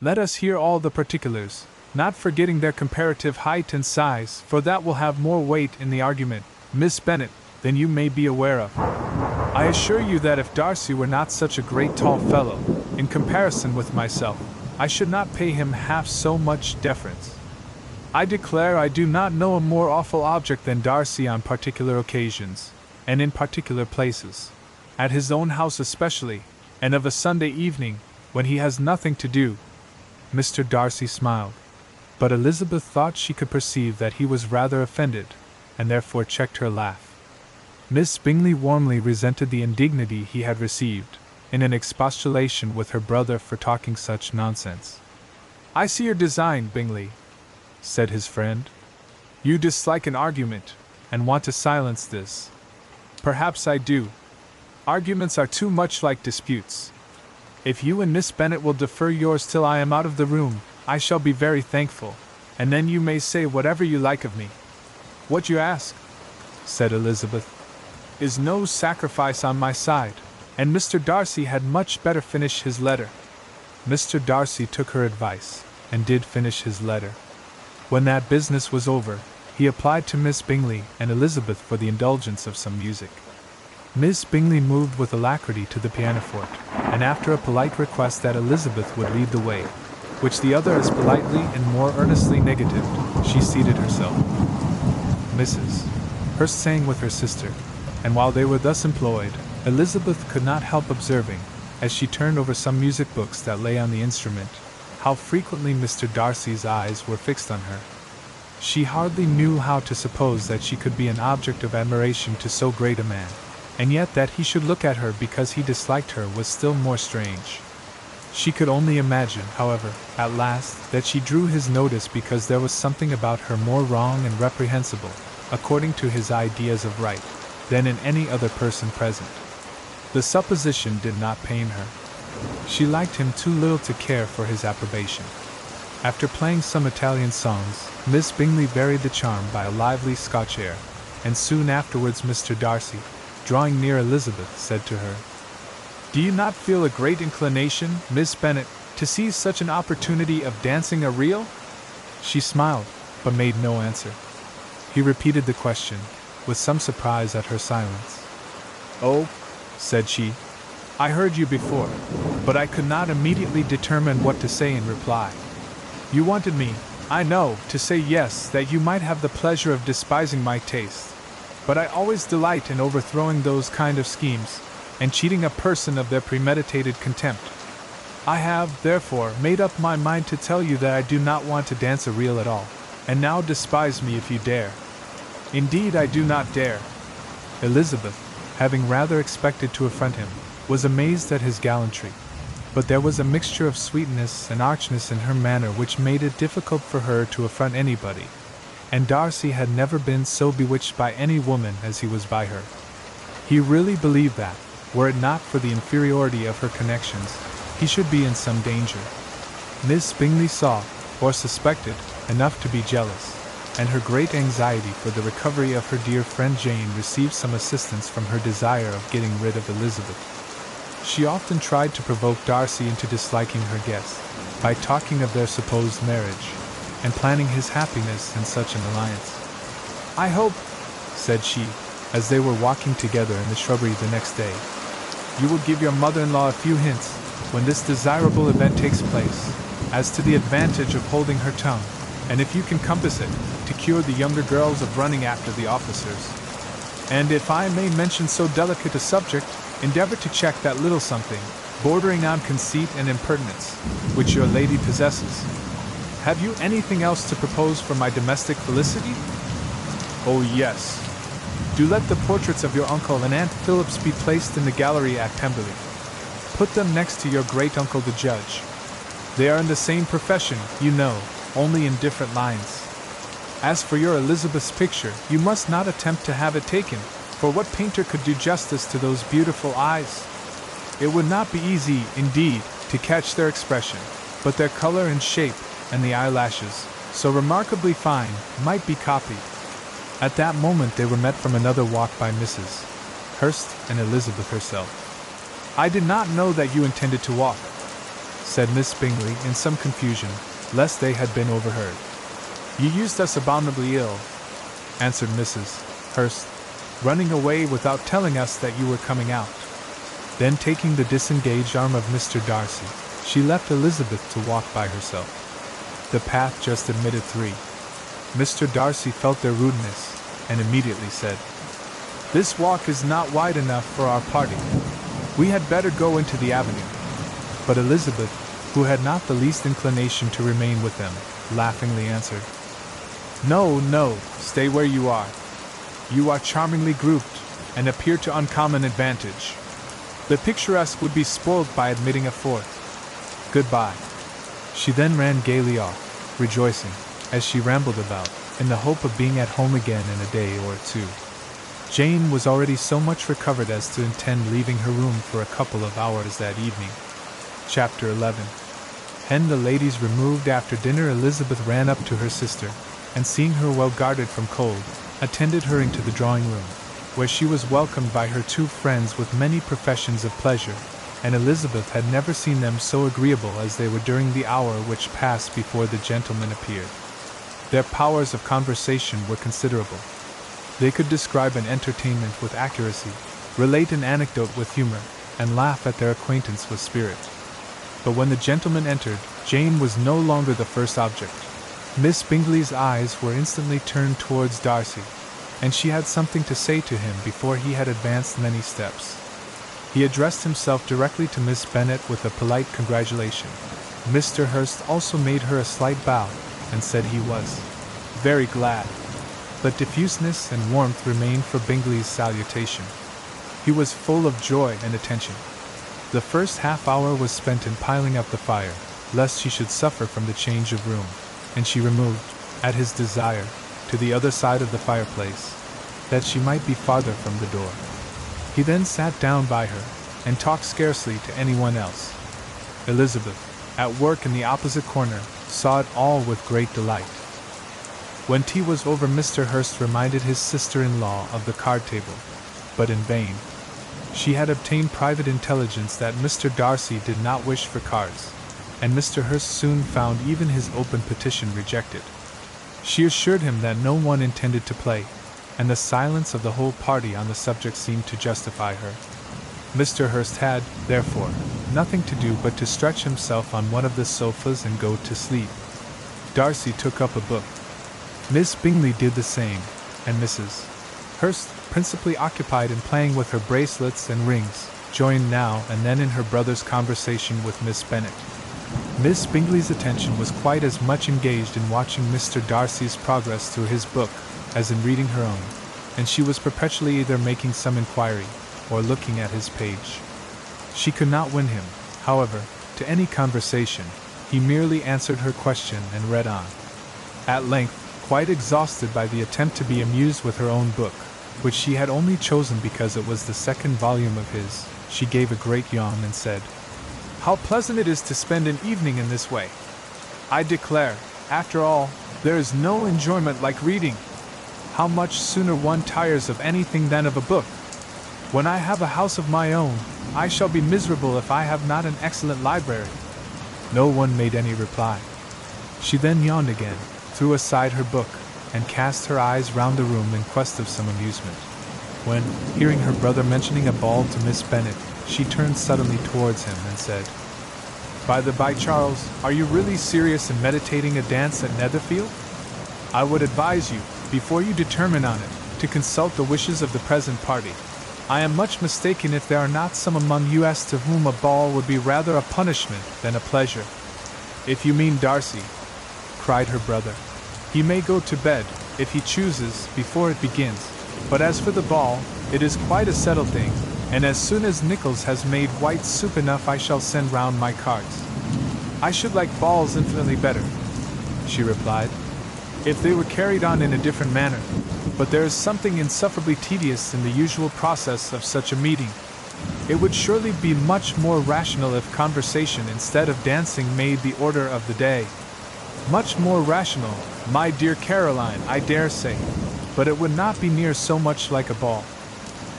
Let us hear all the particulars, not forgetting their comparative height and size, for that will have more weight in the argument, Miss Bennet, than you may be aware of. I assure you that if Darcy were not such a great tall fellow, in comparison with myself, I should not pay him half so much deference. I declare I do not know a more awful object than Darcy on particular occasions, and in particular places, at his own house especially, and of a Sunday evening, when he has nothing to do. Mr. Darcy smiled, but Elizabeth thought she could perceive that he was rather offended, and therefore checked her laugh. Miss Bingley warmly resented the indignity he had received, in an expostulation with her brother for talking such nonsense. "I see your design, Bingley," said his friend. "You dislike an argument, and want to silence this. Perhaps I do. Arguments are too much like disputes. If you and Miss Bennet will defer yours till I am out of the room, I shall be very thankful, and then you may say whatever you like of me." "What you ask," said Elizabeth, "is no sacrifice on my side, and Mr. Darcy had much better finish his letter." Mr. Darcy took her advice, and did finish his letter. When that business was over, he applied to Miss Bingley and Elizabeth for the indulgence of some music. Miss Bingley moved with alacrity to the pianoforte, and after a polite request that Elizabeth would lead the way, which the other as politely and more earnestly negatived, she seated herself. Mrs. Hurst sang with her sister, and while they were thus employed, Elizabeth could not help observing, as she turned over some music books that lay on the instrument, how frequently Mr. Darcy's eyes were fixed on her. She hardly knew how to suppose that she could be an object of admiration to so great a man, and yet that he should look at her because he disliked her was still more strange. She could only imagine, however, at last, that she drew his notice because there was something about her more wrong and reprehensible, according to his ideas of right, than in any other person present. The supposition did not pain her. She liked him too little to care for his approbation. After playing some Italian songs, Miss Bingley varied the charm by a lively Scotch air, and soon afterwards Mr. Darcy, drawing near Elizabeth, said to her, "Do you not feel a great inclination, Miss Bennet, to seize such an opportunity of dancing a reel?" She smiled, but made no answer. He repeated the question, with some surprise at her silence. "Oh," said she, "I heard you before, but I could not immediately determine what to say in reply. You wanted me, I know, to say yes, that you might have the pleasure of despising my taste, but I always delight in overthrowing those kind of schemes, and cheating a person of their premeditated contempt. I have, therefore, made up my mind to tell you that I do not want to dance a reel at all, and now despise me if you dare." "Indeed I do not dare." Elizabeth, having rather expected to affront him, was amazed at his gallantry, but there was a mixture of sweetness and archness in her manner which made it difficult for her to affront anybody, and Darcy had never been so bewitched by any woman as he was by her. He really believed that, were it not for the inferiority of her connections, he should be in some danger. Miss Bingley saw, or suspected, enough to be jealous, and her great anxiety for the recovery of her dear friend Jane received some assistance from her desire of getting rid of Elizabeth. She often tried to provoke Darcy into disliking her guest, by talking of their supposed marriage, and planning his happiness in such an alliance. "I hope," said she, as they were walking together in the shrubbery the next day, "you will give your mother-in-law a few hints, when this desirable event takes place, as to the advantage of holding her tongue, and if you can compass it, to cure the younger girls of running after the officers. And if I may mention so delicate a subject, endeavor to check that little something, bordering on conceit and impertinence, which your lady possesses. Have you anything else to propose for my domestic felicity? Oh yes. Do let the portraits of your uncle and Aunt Phillips be placed in the gallery at Pemberley. Put them next to your great-uncle the judge. They are in the same profession, you know, only in different lines. As for your Elizabeth's picture, you must not attempt to have it taken, for what painter could do justice to those beautiful eyes? It would not be easy, indeed, to catch their expression, but their color and shape, and the eyelashes, so remarkably fine, might be copied." At that moment they were met from another walk by Mrs. Hurst and Elizabeth herself. "I did not know that you intended to walk," said Miss Bingley in some confusion, lest they had been overheard. You used us abominably ill, answered Mrs. Hurst, running away without telling us that you were coming out. Then taking the disengaged arm of Mr. Darcy, she left Elizabeth to walk by herself. The path just admitted 3. Mr. Darcy felt their rudeness, and immediately said, This walk is not wide enough for our party. We had better go into the avenue. But Elizabeth, who had not the least inclination to remain with them, laughingly answered, No, no, stay where you are. You are charmingly grouped, and appear to uncommon advantage. The picturesque would be spoiled by admitting a 4th. Goodbye. She then ran gaily off, rejoicing, as she rambled about, in the hope of being at home again in a day or 2. Jane was already so much recovered as to intend leaving her room for a couple of hours that evening. Chapter 11. When the ladies removed after dinner, Elizabeth ran up to her sister, and seeing her well guarded from cold, attended her into the drawing-room, where she was welcomed by her 2 friends with many professions of pleasure, and Elizabeth had never seen them so agreeable as they were during the hour which passed before the gentlemen appeared. Their powers of conversation were considerable. They could describe an entertainment with accuracy, relate an anecdote with humor, and laugh at their acquaintance with spirit. But when the gentlemen entered, Jane was no longer the first object. Miss Bingley's eyes were instantly turned towards Darcy, and she had something to say to him before he had advanced many steps. He addressed himself directly to Miss Bennet with a polite congratulation. Mr. Hurst also made her a slight bow, and said he was very glad. But diffuseness and warmth remained for Bingley's salutation. He was full of joy and attention. The first half-hour was spent in piling up the fire, lest she should suffer from the change of room, and she removed, at his desire, to the other side of the fireplace, that she might be farther from the door. He then sat down by her, and talked scarcely to anyone else. Elizabeth, at work in the opposite corner, saw it all with great delight. When tea was over, Mr. Hurst reminded his sister-in-law of the card table, but in vain. She had obtained private intelligence that Mr. Darcy did not wish for cards, and Mr. Hurst soon found even his open petition rejected. She assured him that no one intended to play, and the silence of the whole party on the subject seemed to justify her. Mr. Hurst had, therefore, nothing to do but to stretch himself on one of the sofas and go to sleep. Darcy took up a book. Miss Bingley did the same, and Mrs. Hurst, principally occupied in playing with her bracelets and rings, joined now and then in her brother's conversation with Miss Bennet. Miss Bingley's attention was quite as much engaged in watching Mr. Darcy's progress through his book as in reading her own, and she was perpetually either making some inquiry or looking at his page. She could not win him, however, to any conversation. He merely answered her question and read on. At length, quite exhausted by the attempt to be amused with her own book, which she had only chosen because it was the 2nd volume of his, she gave a great yawn and said, How pleasant it is to spend an evening in this way! I declare, after all, there is no enjoyment like reading. How much sooner one tires of anything than of a book! When I have a house of my own, I shall be miserable if I have not an excellent library. No one made any reply. She then yawned again, threw aside her book, and cast her eyes round the room in quest of some amusement, when, hearing her brother mentioning a ball to Miss Bennet, she turned suddenly towards him and said, By the by, Charles, are you really serious in meditating a dance at Netherfield? I would advise you, before you determine on it, to consult the wishes of the present party. I am much mistaken if there are not some among you as to whom a ball would be rather a punishment than a pleasure. If you mean Darcy, cried her brother, he may go to bed, if he chooses, before it begins, but as for the ball, it is quite a settled thing, and as soon as Nichols has made white soup enough I shall send round my cards. I should like balls infinitely better, she replied, if they were carried on in a different manner, but there is something insufferably tedious in the usual process of such a meeting. It would surely be much more rational if conversation instead of dancing made the order of the day. Much more rational, my dear Caroline, I dare say, but it would not be near so much like a ball.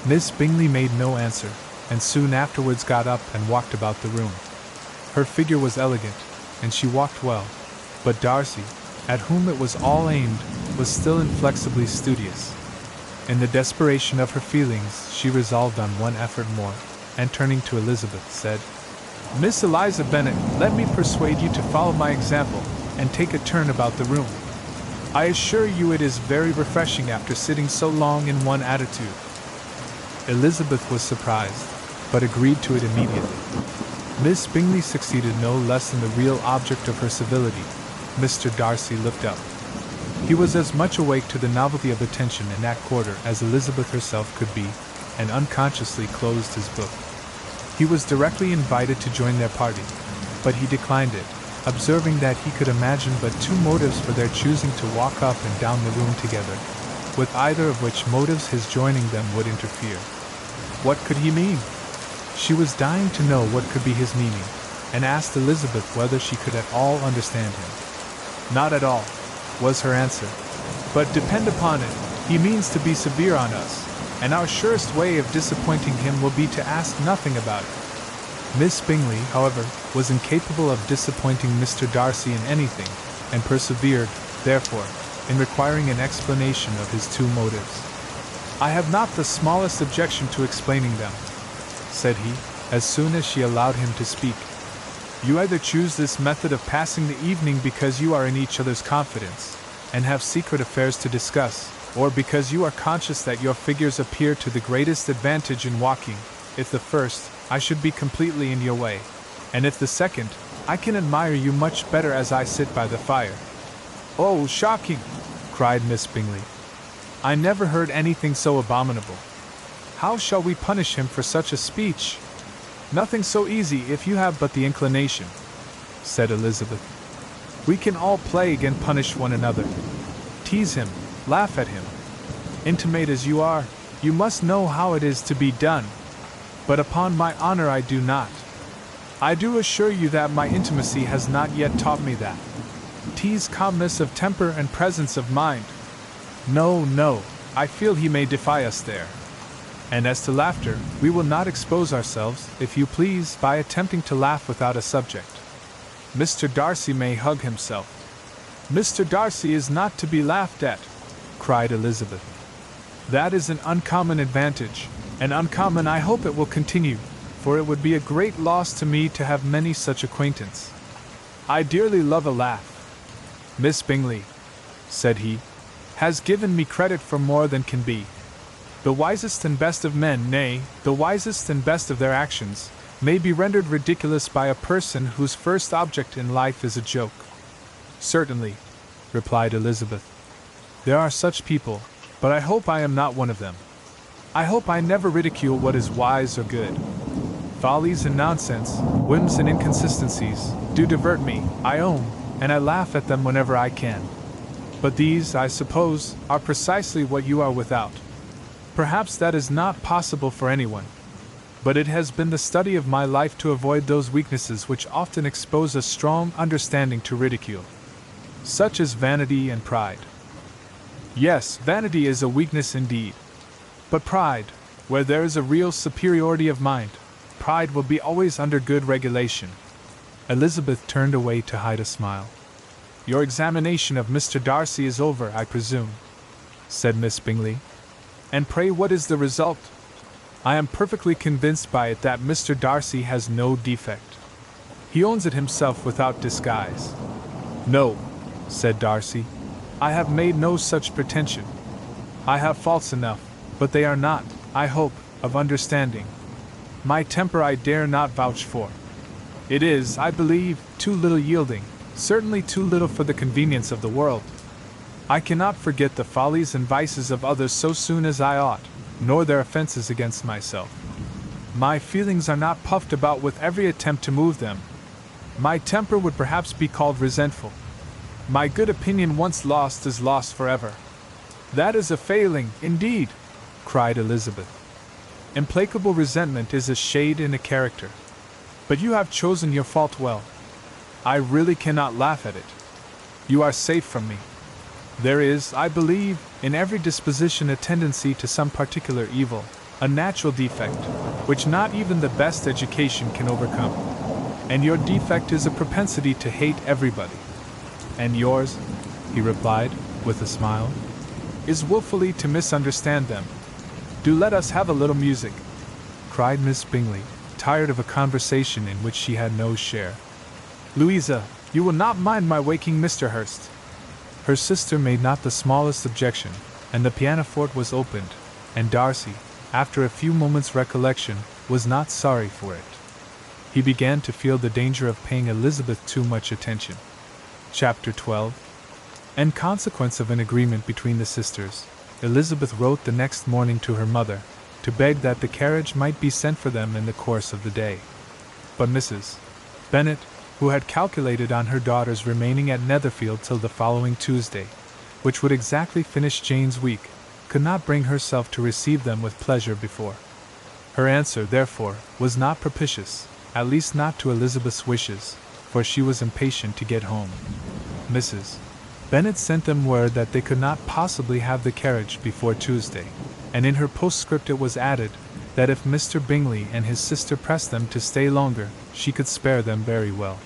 Miss Bingley made no answer, and soon afterwards got up and walked about the room. Her figure was elegant, and she walked well, but Darcy, at whom it was all aimed, was still inflexibly studious. In the desperation of her feelings, she resolved on one effort more, and turning to Elizabeth, said, "Miss Eliza Bennet, let me persuade you to follow my example, and take a turn about the room. I assure you it is very refreshing after sitting so long in one attitude." Elizabeth was surprised, but agreed to it immediately. Miss Bingley succeeded no less in the real object of her civility. Mr. Darcy looked up. He was as much awake to the novelty of attention in that quarter as Elizabeth herself could be, and unconsciously closed his book. He was directly invited to join their party, but he declined it, observing that he could imagine but two motives for their choosing to walk up and down the room together, with either of which motives his joining them would interfere. What could he mean? She was dying to know what could be his meaning, and asked Elizabeth whether she could at all understand him. "Not at all," was her answer. "But depend upon it, he means to be severe on us, and our surest way of disappointing him will be to ask nothing about it." Miss Bingley, however, was incapable of disappointing Mr. Darcy in anything, and persevered, therefore, in requiring an explanation of his two motives. "I have not the smallest objection to explaining them," said he, as soon as she allowed him to speak. "You either choose this method of passing the evening because you are in each other's confidence, and have secret affairs to discuss, or because you are conscious that your figures appear to the greatest advantage in walking. If the first, I should be completely in your way, and if the second, I can admire you much better as I sit by the fire." "Oh, shocking!" cried Miss Bingley. "I never heard anything so abominable. How shall we punish him for such a speech?" "Nothing so easy if you have but the inclination," said Elizabeth. "We can all plague and punish one another. Tease him, laugh at him. Intimate as you are, you must know how it is to be done. But upon my honor I do not. I do assure you that my intimacy has not yet taught me that. Tease calmness of temper and presence of mind. No, no, I feel he may defy us there. And as to laughter, we will not expose ourselves, if you please, by attempting to laugh without a subject. Mr. Darcy may hug himself." "Mr. Darcy is not to be laughed at," cried Elizabeth. "That is an uncommon advantage, and uncommon I hope it will continue, for it would be a great loss to me to have many such acquaintance. I dearly love a laugh. Miss Bingley," said he, "has given me credit for more than can be. The wisest and best of men, nay, the wisest and best of their actions, may be rendered ridiculous by a person whose first object in life is a joke." "Certainly," replied Elizabeth. "There are such people, but I hope I am not one of them. I hope I never ridicule what is wise or good. Follies and nonsense, whims and inconsistencies, do divert me, I own, and I laugh at them whenever I can. But these, I suppose, are precisely what you are without. Perhaps that is not possible for anyone, but it has been the study of my life to avoid those weaknesses which often expose a strong understanding to ridicule, such as vanity and pride." "Yes, vanity is a weakness indeed. But pride, where there is a real superiority of mind, pride will be always under good regulation." Elizabeth turned away to hide a smile. "Your examination of Mr. Darcy is over, I presume," said Miss Bingley. "And pray what is the result?" "I am perfectly convinced by it that Mr. Darcy has no defect. He owns it himself without disguise." "No," said Darcy, "I have made no such pretension. I have faults enough, but they are not, I hope, of understanding. My temper I dare not vouch for. It is, I believe, too little yielding, certainly too little for the convenience of the world. I cannot forget the follies and vices of others so soon as I ought, nor their offenses against myself. My feelings are not puffed about with every attempt to move them. My temper would perhaps be called resentful. My good opinion once lost is lost forever." "That is a failing, indeed," cried Elizabeth. "Implacable resentment is a shade in a character. But you have chosen your fault well. I really cannot laugh at it. You are safe from me. There is, I believe, in every disposition a tendency to some particular evil, a natural defect, which not even the best education can overcome. and your defect is a propensity to hate everybody. And yours, he replied, with a smile, is willfully to misunderstand them. Do let us have a little music, cried Miss Bingley, tired of a conversation in which she had no share. Louisa, you will not mind my waking Mr. Hurst. Her sister made not the smallest objection, and the pianoforte was opened, and Darcy, after a few moments' recollection, was not sorry for it. He began to feel the danger of paying Elizabeth too much attention. Chapter 12. In consequence of an agreement between the sisters, Elizabeth wrote the next morning to her mother, to beg that the carriage might be sent for them in the course of the day. But Mrs. Bennet, who had calculated on her daughters remaining at Netherfield till the following Tuesday, which would exactly finish Jane's week, could not bring herself to receive them with pleasure before. Her answer, therefore, was not propitious, at least not to Elizabeth's wishes, for she was impatient to get home. Mrs. Bennet sent them word that they could not possibly have the carriage before Tuesday, and in her postscript it was added that if Mr. Bingley and his sister pressed them to stay longer, she could spare them very well.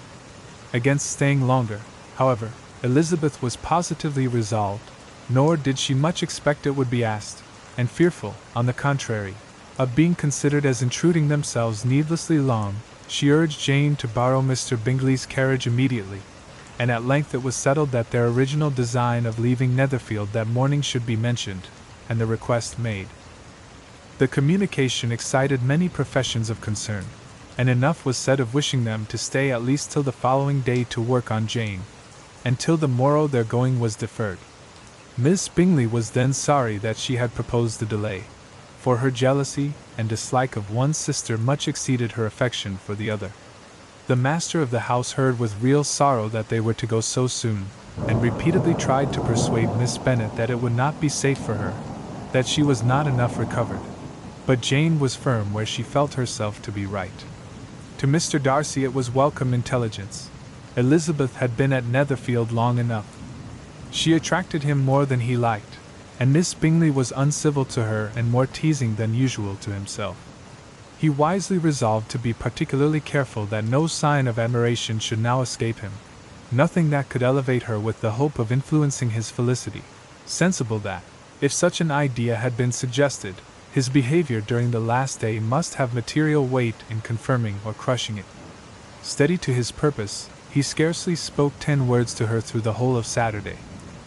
Against staying longer, however, Elizabeth was positively resolved, nor did she much expect it would be asked, and fearful, on the contrary, of being considered as intruding themselves needlessly long, she urged Jane to borrow Mr. Bingley's carriage immediately, and at length it was settled that their original design of leaving Netherfield that morning should be mentioned, and the request made. The communication excited many professions of concern, and enough was said of wishing them to stay at least till the following day to work on Jane, and till the morrow their going was deferred. Miss Bingley was then sorry that she had proposed the delay, for her jealousy and dislike of one sister much exceeded her affection for the other. The master of the house heard with real sorrow that they were to go so soon, and repeatedly tried to persuade Miss Bennet that it would not be safe for her, that she was not enough recovered. But Jane was firm where she felt herself to be right. To Mr. Darcy it was welcome intelligence. Elizabeth had been at Netherfield long enough. She attracted him more than he liked, and Miss Bingley was uncivil to her and more teasing than usual to himself. He wisely resolved to be particularly careful that no sign of admiration should now escape him, nothing that could elevate her with the hope of influencing his felicity, sensible that, if such an idea had been suggested, his behavior during the last day must have material weight in confirming or crushing it. Steady to his purpose, he scarcely spoke 10 words to her through the whole of Saturday,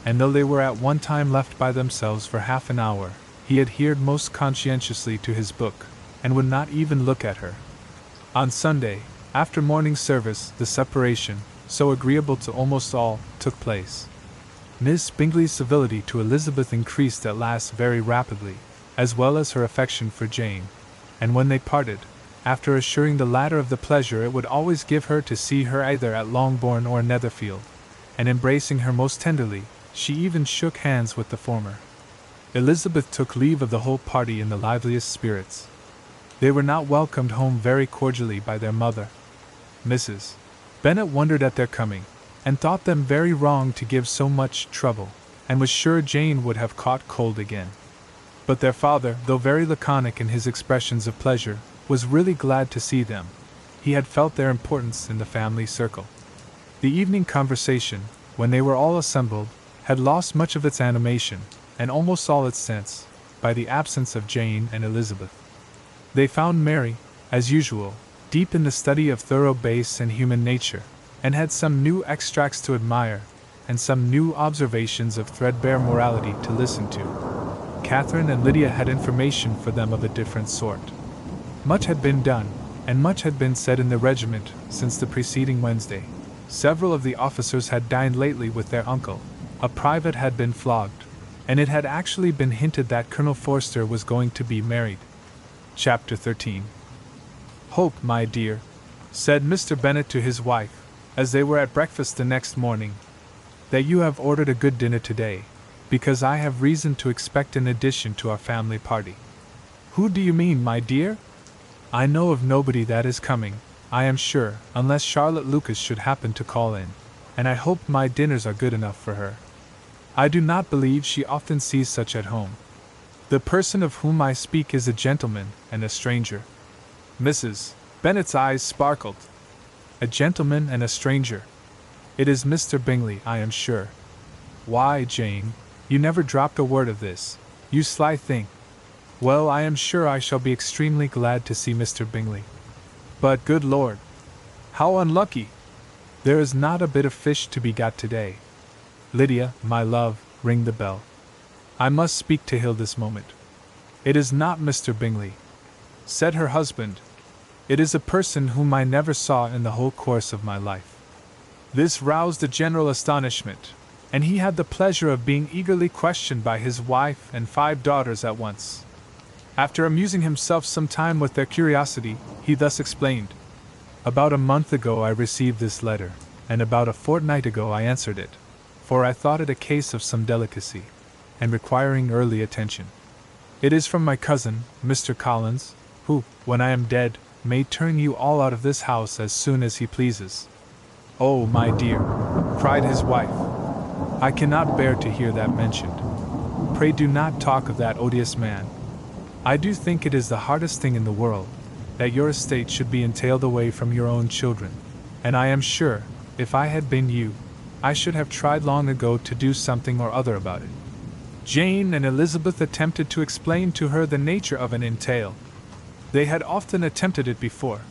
and though they were at one time left by themselves for half an hour, he adhered most conscientiously to his book, and would not even look at her. On Sunday, after morning service, the separation, so agreeable to almost all, took place. Miss Bingley's civility to Elizabeth increased at last very rapidly, as well as her affection for Jane, and when they parted, after assuring the latter of the pleasure it would always give her to see her either at Longbourn or Netherfield, and embracing her most tenderly, she even shook hands with the former. Elizabeth took leave of the whole party in the liveliest spirits. They were not welcomed home very cordially by their mother. Mrs. Bennet wondered at their coming, and thought them very wrong to give so much trouble, and was sure Jane would have caught cold again. But their father, though very laconic in his expressions of pleasure, was really glad to see them. He had felt their importance in the family circle. The evening conversation, when they were all assembled, had lost much of its animation, and almost all its sense, by the absence of Jane and Elizabeth. They found Mary, as usual, deep in the study of thorough base and human nature, and had some new extracts to admire, and some new observations of threadbare morality to listen to. Catherine and Lydia had information for them of a different sort. Much had been done, and much had been said in the regiment since the preceding Wednesday. Several of the officers had dined lately with their uncle, a private had been flogged, and it had actually been hinted that Colonel Forster was going to be married. Chapter 13. Hope, my dear, said Mr. Bennet to his wife, as they were at breakfast the next morning, that you have ordered a good dinner today, because I have reason to expect an addition to our family party. Who do you mean, my dear? I know of nobody that is coming, I am sure, unless Charlotte Lucas should happen to call in, and I hope my dinners are good enough for her. I do not believe she often sees such at home. The person of whom I speak is a gentleman and a stranger. Mrs. Bennet's eyes sparkled. a gentleman and a stranger. It is Mr. Bingley, I am sure. Why, Jane, you never dropped a word of this, you sly thing. Well, I am sure I shall be extremely glad to see Mr. Bingley. But, good Lord, how unlucky! There is not a bit of fish to be got today. Lydia, my love, ring the bell. I must speak to Hill this moment. It is not Mr. Bingley, said her husband. It is a person whom I never saw in the whole course of my life. This roused a general astonishment, and he had the pleasure of being eagerly questioned by his wife and 5 daughters at once. After amusing himself some time with their curiosity, he thus explained. About a month ago I received this letter, and about a fortnight ago I answered it, for I thought it a case of some delicacy, and requiring early attention. It is from my cousin, Mr. Collins, who, when I am dead, may turn you all out of this house as soon as he pleases. Oh, my dear, cried his wife, I cannot bear to hear that mentioned. Pray do not talk of that odious man. I do think it is the hardest thing in the world, that your estate should be entailed away from your own children, and I am sure, if I had been you, I should have tried long ago to do something or other about it. Jane and Elizabeth attempted to explain to her the nature of an entail. They had often attempted it before,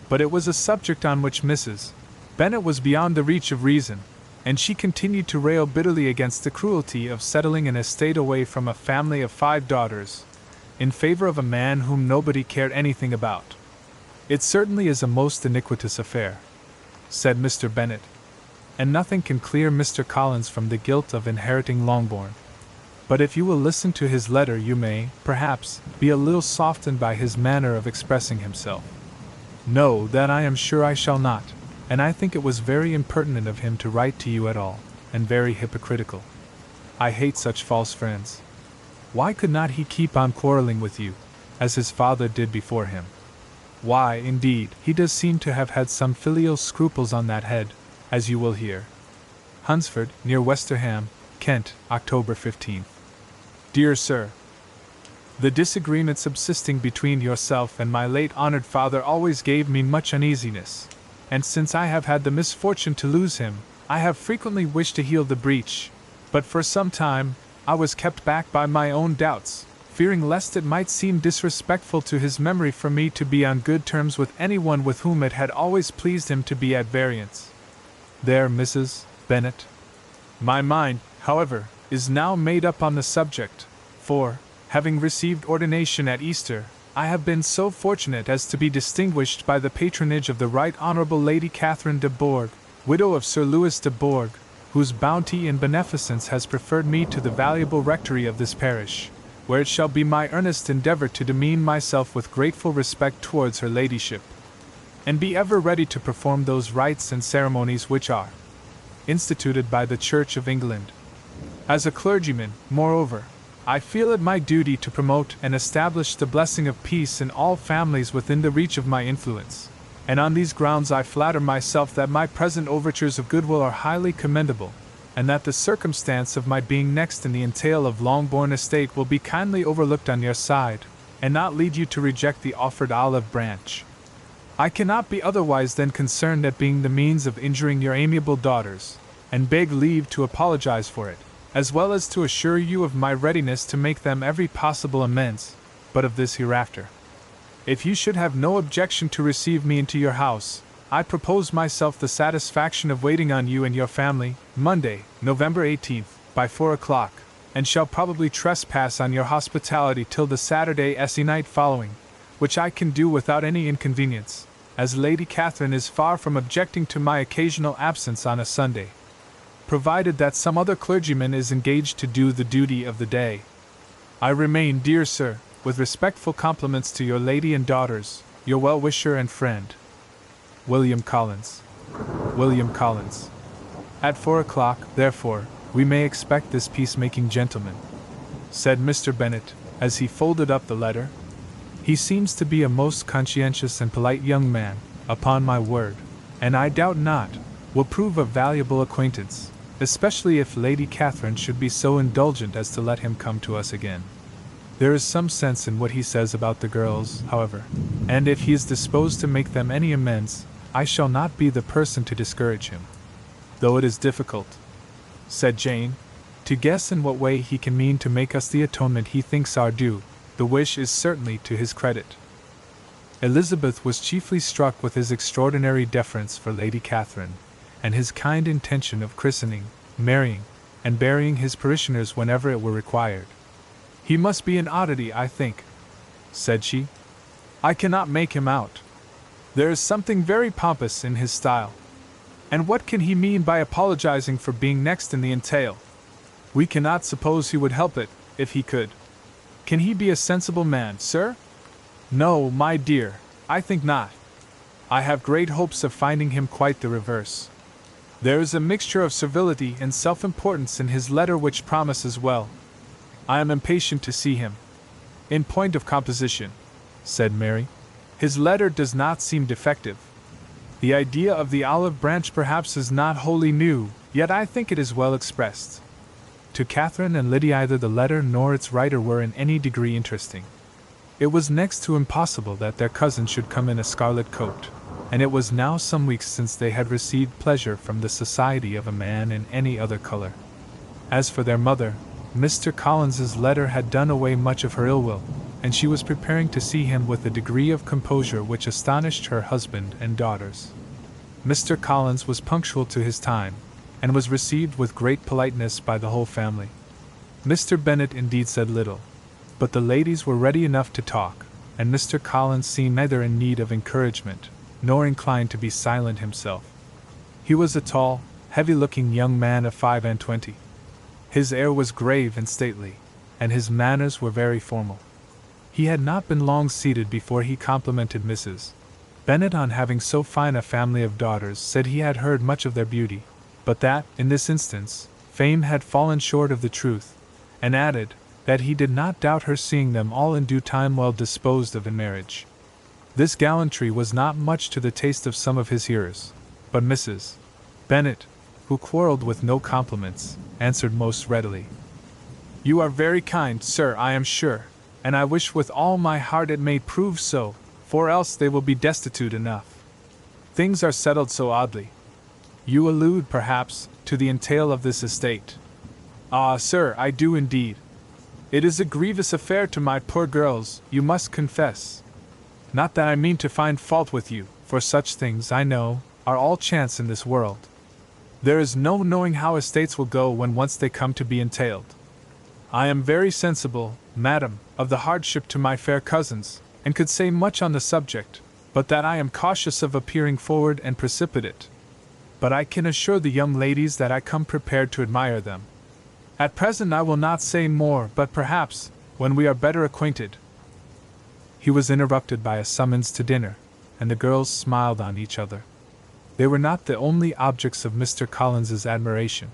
but it was a subject on which Mrs. Bennet was beyond the reach of reason, and she continued to rail bitterly against the cruelty of settling an estate away from a family of 5 daughters, in favor of a man whom nobody cared anything about. It certainly is a most iniquitous affair, said Mr. Bennet, and nothing can clear Mr. Collins from the guilt of inheriting Longbourn. But if you will listen to his letter you may, perhaps, be a little softened by his manner of expressing himself. No, that I am sure I shall not, and I think it was very impertinent of him to write to you at all, and very hypocritical. I hate such false friends. Why could not he keep on quarreling with you, as his father did before him? Why, indeed, he does seem to have had some filial scruples on that head, as you will hear. Hunsford, near Westerham, Kent, October 15th. Dear Sir, the disagreement subsisting between yourself and my late honored father always gave me much uneasiness, and since I have had the misfortune to lose him, I have frequently wished to heal the breach, but for some time I was kept back by my own doubts, fearing lest it might seem disrespectful to his memory for me to be on good terms with anyone with whom it had always pleased him to be at variance. There, Mrs. Bennet. My mind, however, is now made up on the subject, for, having received ordination at Easter, I have been so fortunate as to be distinguished by the patronage of the Right Honourable Lady Catherine de Bourgh, widow of Sir Louis de Bourgh, whose bounty and beneficence has preferred me to the valuable rectory of this parish, where it shall be my earnest endeavour to demean myself with grateful respect towards her ladyship, and be ever ready to perform those rites and ceremonies which are instituted by the Church of England. As a clergyman, moreover, I feel it my duty to promote and establish the blessing of peace in all families within the reach of my influence, and on these grounds I flatter myself that my present overtures of goodwill are highly commendable, and that the circumstance of my being next in the entail of Longbourn estate will be kindly overlooked on your side, and not lead you to reject the offered olive branch. I cannot be otherwise than concerned at being the means of injuring your amiable daughters, and beg leave to apologize for it, as well as to assure you of my readiness to make them every possible amends, but of this hereafter. If you should have no objection to receive me into your house, I propose myself the satisfaction of waiting on you and your family, Monday, November 18th, by 4 o'clock, and shall probably trespass on your hospitality till the Saturday night following, which I can do without any inconvenience, as Lady Catherine is far from objecting to my occasional absence on a Sunday, provided that some other clergyman is engaged to do the duty of the day. I remain, dear sir, with respectful compliments to your lady and daughters, your well-wisher and friend, William Collins. William Collins. At 4 o'clock, therefore, we may expect this peacemaking gentleman, said Mr. Bennet, as he folded up the letter. He seems to be a most conscientious and polite young man, upon my word, and I doubt not, will prove a valuable acquaintance, especially if Lady Catherine should be so indulgent as to let him come to us again. There is some sense in what he says about the girls, however, and if he is disposed to make them any amends, I shall not be the person to discourage him. Though it is difficult, said Jane, to guess in what way he can mean to make us the atonement he thinks our due, the wish is certainly to his credit. Elizabeth was chiefly struck with his extraordinary deference for Lady Catherine, and his kind intention of christening, marrying, and burying his parishioners whenever it were required. He must be an oddity, I think, said she. I cannot make him out. There is something very pompous in his style. And what can he mean by apologizing for being next in the entail? We cannot suppose he would help it, if he could. Can he be a sensible man, sir? No, my dear, I think not. I have great hopes of finding him quite the reverse. There is a mixture of servility and self-importance in his letter which promises well. I am impatient to see him. In point of composition, said Mary, his letter does not seem defective. The idea of the olive branch perhaps is not wholly new, yet I think it is well expressed. To Catherine and Lydia neither the letter nor its writer were in any degree interesting. It was next to impossible that their cousin should come in a scarlet coat, and it was now some weeks since they had received pleasure from the society of a man in any other color. As for their mother, Mr. Collins's letter had done away much of her ill will, and she was preparing to see him with a degree of composure which astonished her husband and daughters. Mr. Collins was punctual to his time, and was received with great politeness by the whole family. Mr. Bennet indeed said little, but the ladies were ready enough to talk, and Mr. Collins seemed neither in need of encouragement, nor inclined to be silent himself. He was a tall, heavy-looking young man of 25. His air was grave and stately, and his manners were very formal. He had not been long seated before he complimented Mrs. Bennet on having so fine a family of daughters, said he had heard much of their beauty, but that, in this instance, fame had fallen short of the truth, and added, that he did not doubt her seeing them all in due time well disposed of in marriage. This gallantry was not much to the taste of some of his hearers, but Mrs. Bennet, who quarrelled with no compliments, answered most readily. You are very kind, sir, I am sure, and I wish with all my heart it may prove so, for else they will be destitute enough. Things are settled so oddly. You allude, perhaps, to the entail of this estate. Ah, sir, I do indeed. It is a grievous affair to my poor girls, you must confess. Not that I mean to find fault with you, for such things, I know, are all chance in this world. There is no knowing how estates will go when once they come to be entailed. I am very sensible, madam, of the hardship to my fair cousins, and could say much on the subject, but that I am cautious of appearing forward and precipitate. But I can assure the young ladies that I come prepared to admire them. At present I will not say more, but perhaps, when we are better acquainted. He was interrupted by a summons to dinner, and the girls smiled on each other. They were not the only objects of Mr. Collins's admiration.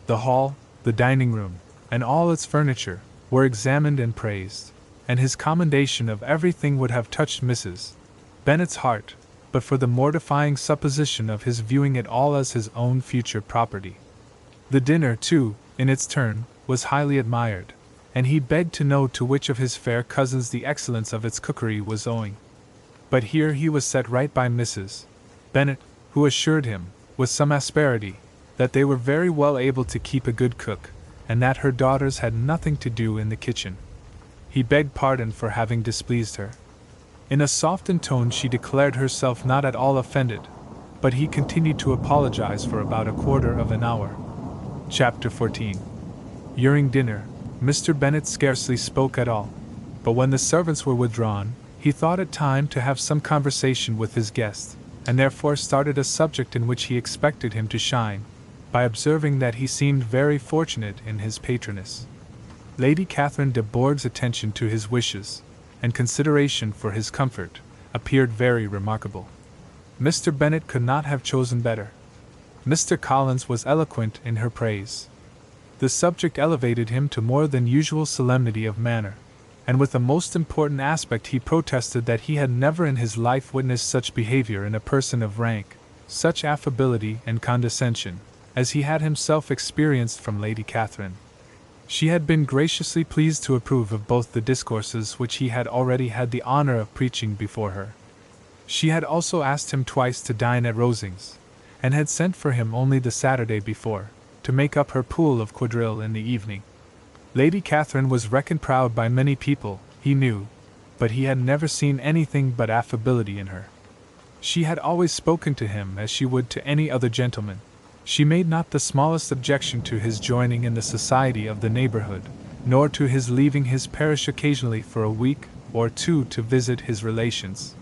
The hall, the dining room, and all its furniture, were examined and praised, and his commendation of everything would have touched Mrs. Bennet's heart, but for the mortifying supposition of his viewing it all as his own future property. The dinner, too, in its turn, was highly admired, and he begged to know to which of his fair cousins the excellence of its cookery was owing. But here he was set right by Mrs. Bennet, who assured him, with some asperity, that they were very well able to keep a good cook, and that her daughters had nothing to do in the kitchen. He begged pardon for having displeased her. In a softened tone she declared herself not at all offended, but he continued to apologize for about a quarter of an hour. Chapter 14. During dinner, Mr. Bennet scarcely spoke at all, but when the servants were withdrawn, he thought it time to have some conversation with his guest, and therefore started a subject in which he expected him to shine, by observing that he seemed very fortunate in his patroness. Lady Catherine de Bourgh's attention to his wishes, and consideration for his comfort, appeared very remarkable. Mr. Bennet could not have chosen better. Mr. Collins was eloquent in her praise. The subject elevated him to more than usual solemnity of manner, and with a most important aspect he protested that he had never in his life witnessed such behavior in a person of rank, such affability and condescension, as he had himself experienced from Lady Catherine. She had been graciously pleased to approve of both the discourses which he had already had the honor of preaching before her. She had also asked him twice to dine at Rosings, and had sent for him only the Saturday before, to make up her pool of quadrille in the evening. Lady Catherine was reckoned proud by many people, he knew, but he had never seen anything but affability in her. She had always spoken to him as she would to any other gentleman. She made not the smallest objection to his joining in the society of the neighborhood, nor to his leaving his parish occasionally for a week or two to visit his relations.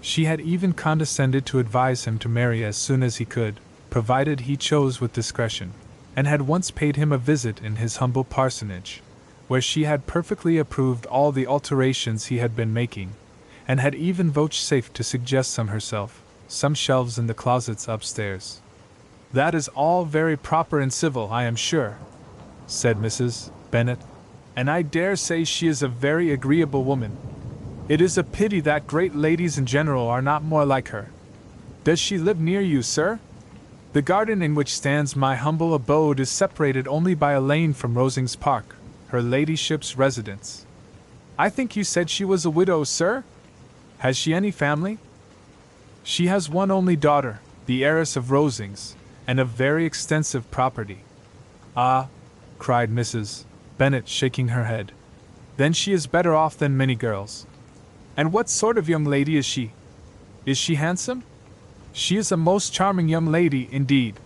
She had even condescended to advise him to marry as soon as he could, provided he chose with discretion, and had once paid him a visit in his humble parsonage, where she had perfectly approved all the alterations he had been making, and had even vouchsafed to suggest some herself, some shelves in the closets upstairs. "That is all very proper and civil, I am sure," said Mrs. Bennet, "and I dare say she is a very agreeable woman. It is a pity that great ladies in general are not more like her. Does she live near you, sir? The garden in which stands my humble abode is separated only by a lane from Rosings Park, her ladyship's residence. I think you said she was a widow, sir? Has she any family?" "She has one only daughter, the heiress of Rosings, and of very extensive property." "Ah!" cried Mrs. Bennet, shaking her head. "Then she is better off than many girls. And what sort of young lady is she? Is she handsome?" "She is a most charming young lady, indeed.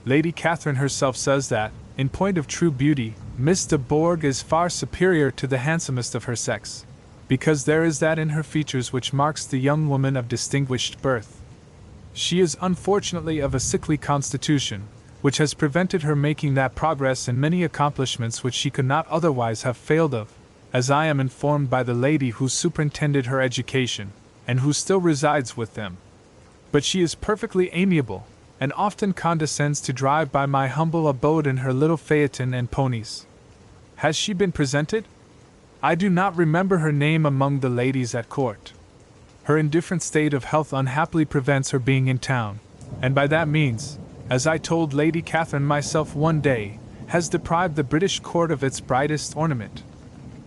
Lady Catherine herself says that, in point of true beauty, Miss de Bourgh is far superior to the handsomest of her sex, because there is that in her features which marks the young woman of distinguished birth. She is unfortunately of a sickly constitution, which has prevented her making that progress in many accomplishments which she could not otherwise have failed of, as I am informed by the lady who superintended her education, and who still resides with them. But she is perfectly amiable, and often condescends to drive by my humble abode in her little phaeton and ponies. Has she been presented? I do not remember her name among the ladies at court. Her indifferent state of health unhappily prevents her being in town, and by that means, as I told Lady Catherine myself one day, has deprived the British court of its brightest ornament.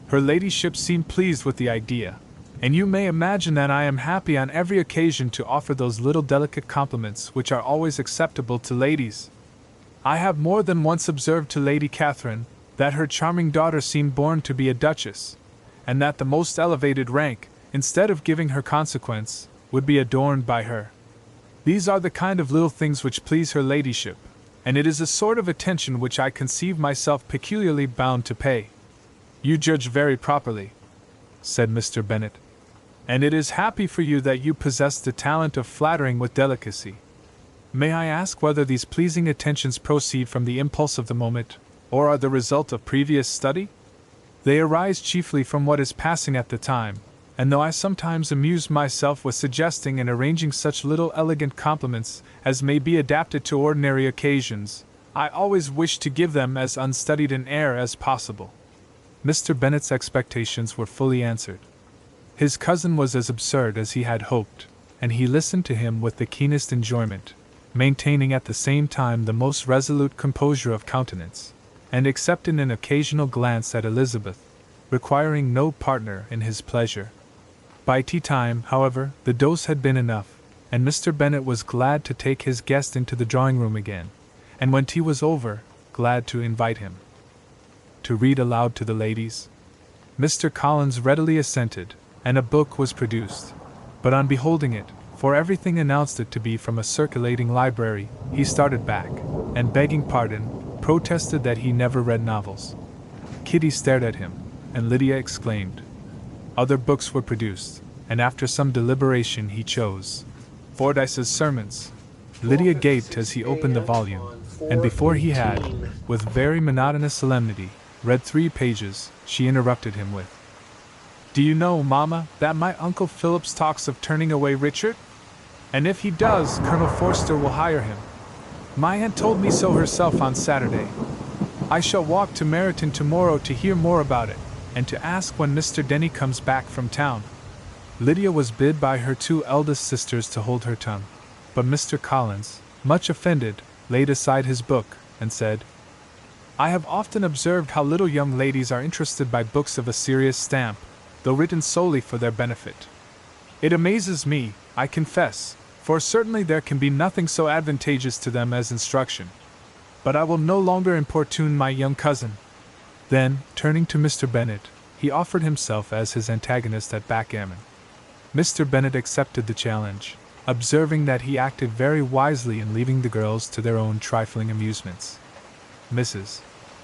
Her ladyship seemed pleased with the idea, and you may imagine that I am happy on every occasion to offer those little delicate compliments which are always acceptable to ladies. I have more than once observed to Lady Catherine that her charming daughter seemed born to be a duchess, and that the most elevated rank, instead of giving her consequence, would be adorned by her. These are the kind of little things which please her ladyship, and it is a sort of attention which I conceive myself peculiarly bound to pay." "You judge very properly," said Mr. Bennet, "and it is happy for you that you possess the talent of flattering with delicacy. May I ask whether these pleasing attentions proceed from the impulse of the moment, or are the result of previous study?" "They arise chiefly from what is passing at the time, and though I sometimes amuse myself with suggesting and arranging such little elegant compliments as may be adapted to ordinary occasions, I always wish to give them as unstudied an air as possible." Mr. Bennet's expectations were fully answered. His cousin was as absurd as he had hoped, and he listened to him with the keenest enjoyment, maintaining at the same time the most resolute composure of countenance, and except in an occasional glance at Elizabeth, requiring no partner in his pleasure. By tea time, however, the dose had been enough, and Mr. Bennet was glad to take his guest into the drawing-room again, and when tea was over, glad to invite him to read aloud to the ladies. Mr. Collins readily assented, and a book was produced. But on beholding it, for everything announced it to be from a circulating library, he started back, and begging pardon, protested that he never read novels. Kitty stared at him, and Lydia exclaimed. Other books were produced, and after some deliberation he chose Fordyce's Sermons. Lydia gaped as he opened the volume, and before he had, with very monotonous solemnity, read 3 pages, she interrupted him with, "Do you know, Mamma, that my Uncle Phillips talks of turning away Richard? And if he does, Colonel Forster will hire him. My aunt told me so herself on Saturday. I shall walk to Meryton tomorrow to hear more about it, and to ask when Mr. Denny comes back from town." Lydia was bid by her 2 eldest sisters to hold her tongue, but Mr. Collins, much offended, laid aside his book, and said, "I have often observed how little young ladies are interested by books of a serious stamp, though written solely for their benefit. It amazes me, I confess, for certainly there can be nothing so advantageous to them as instruction. But I will no longer importune my young cousin." Then, turning to Mr. Bennet, he offered himself as his antagonist at backgammon. Mr. Bennet accepted the challenge, observing that he acted very wisely in leaving the girls to their own trifling amusements. Mrs.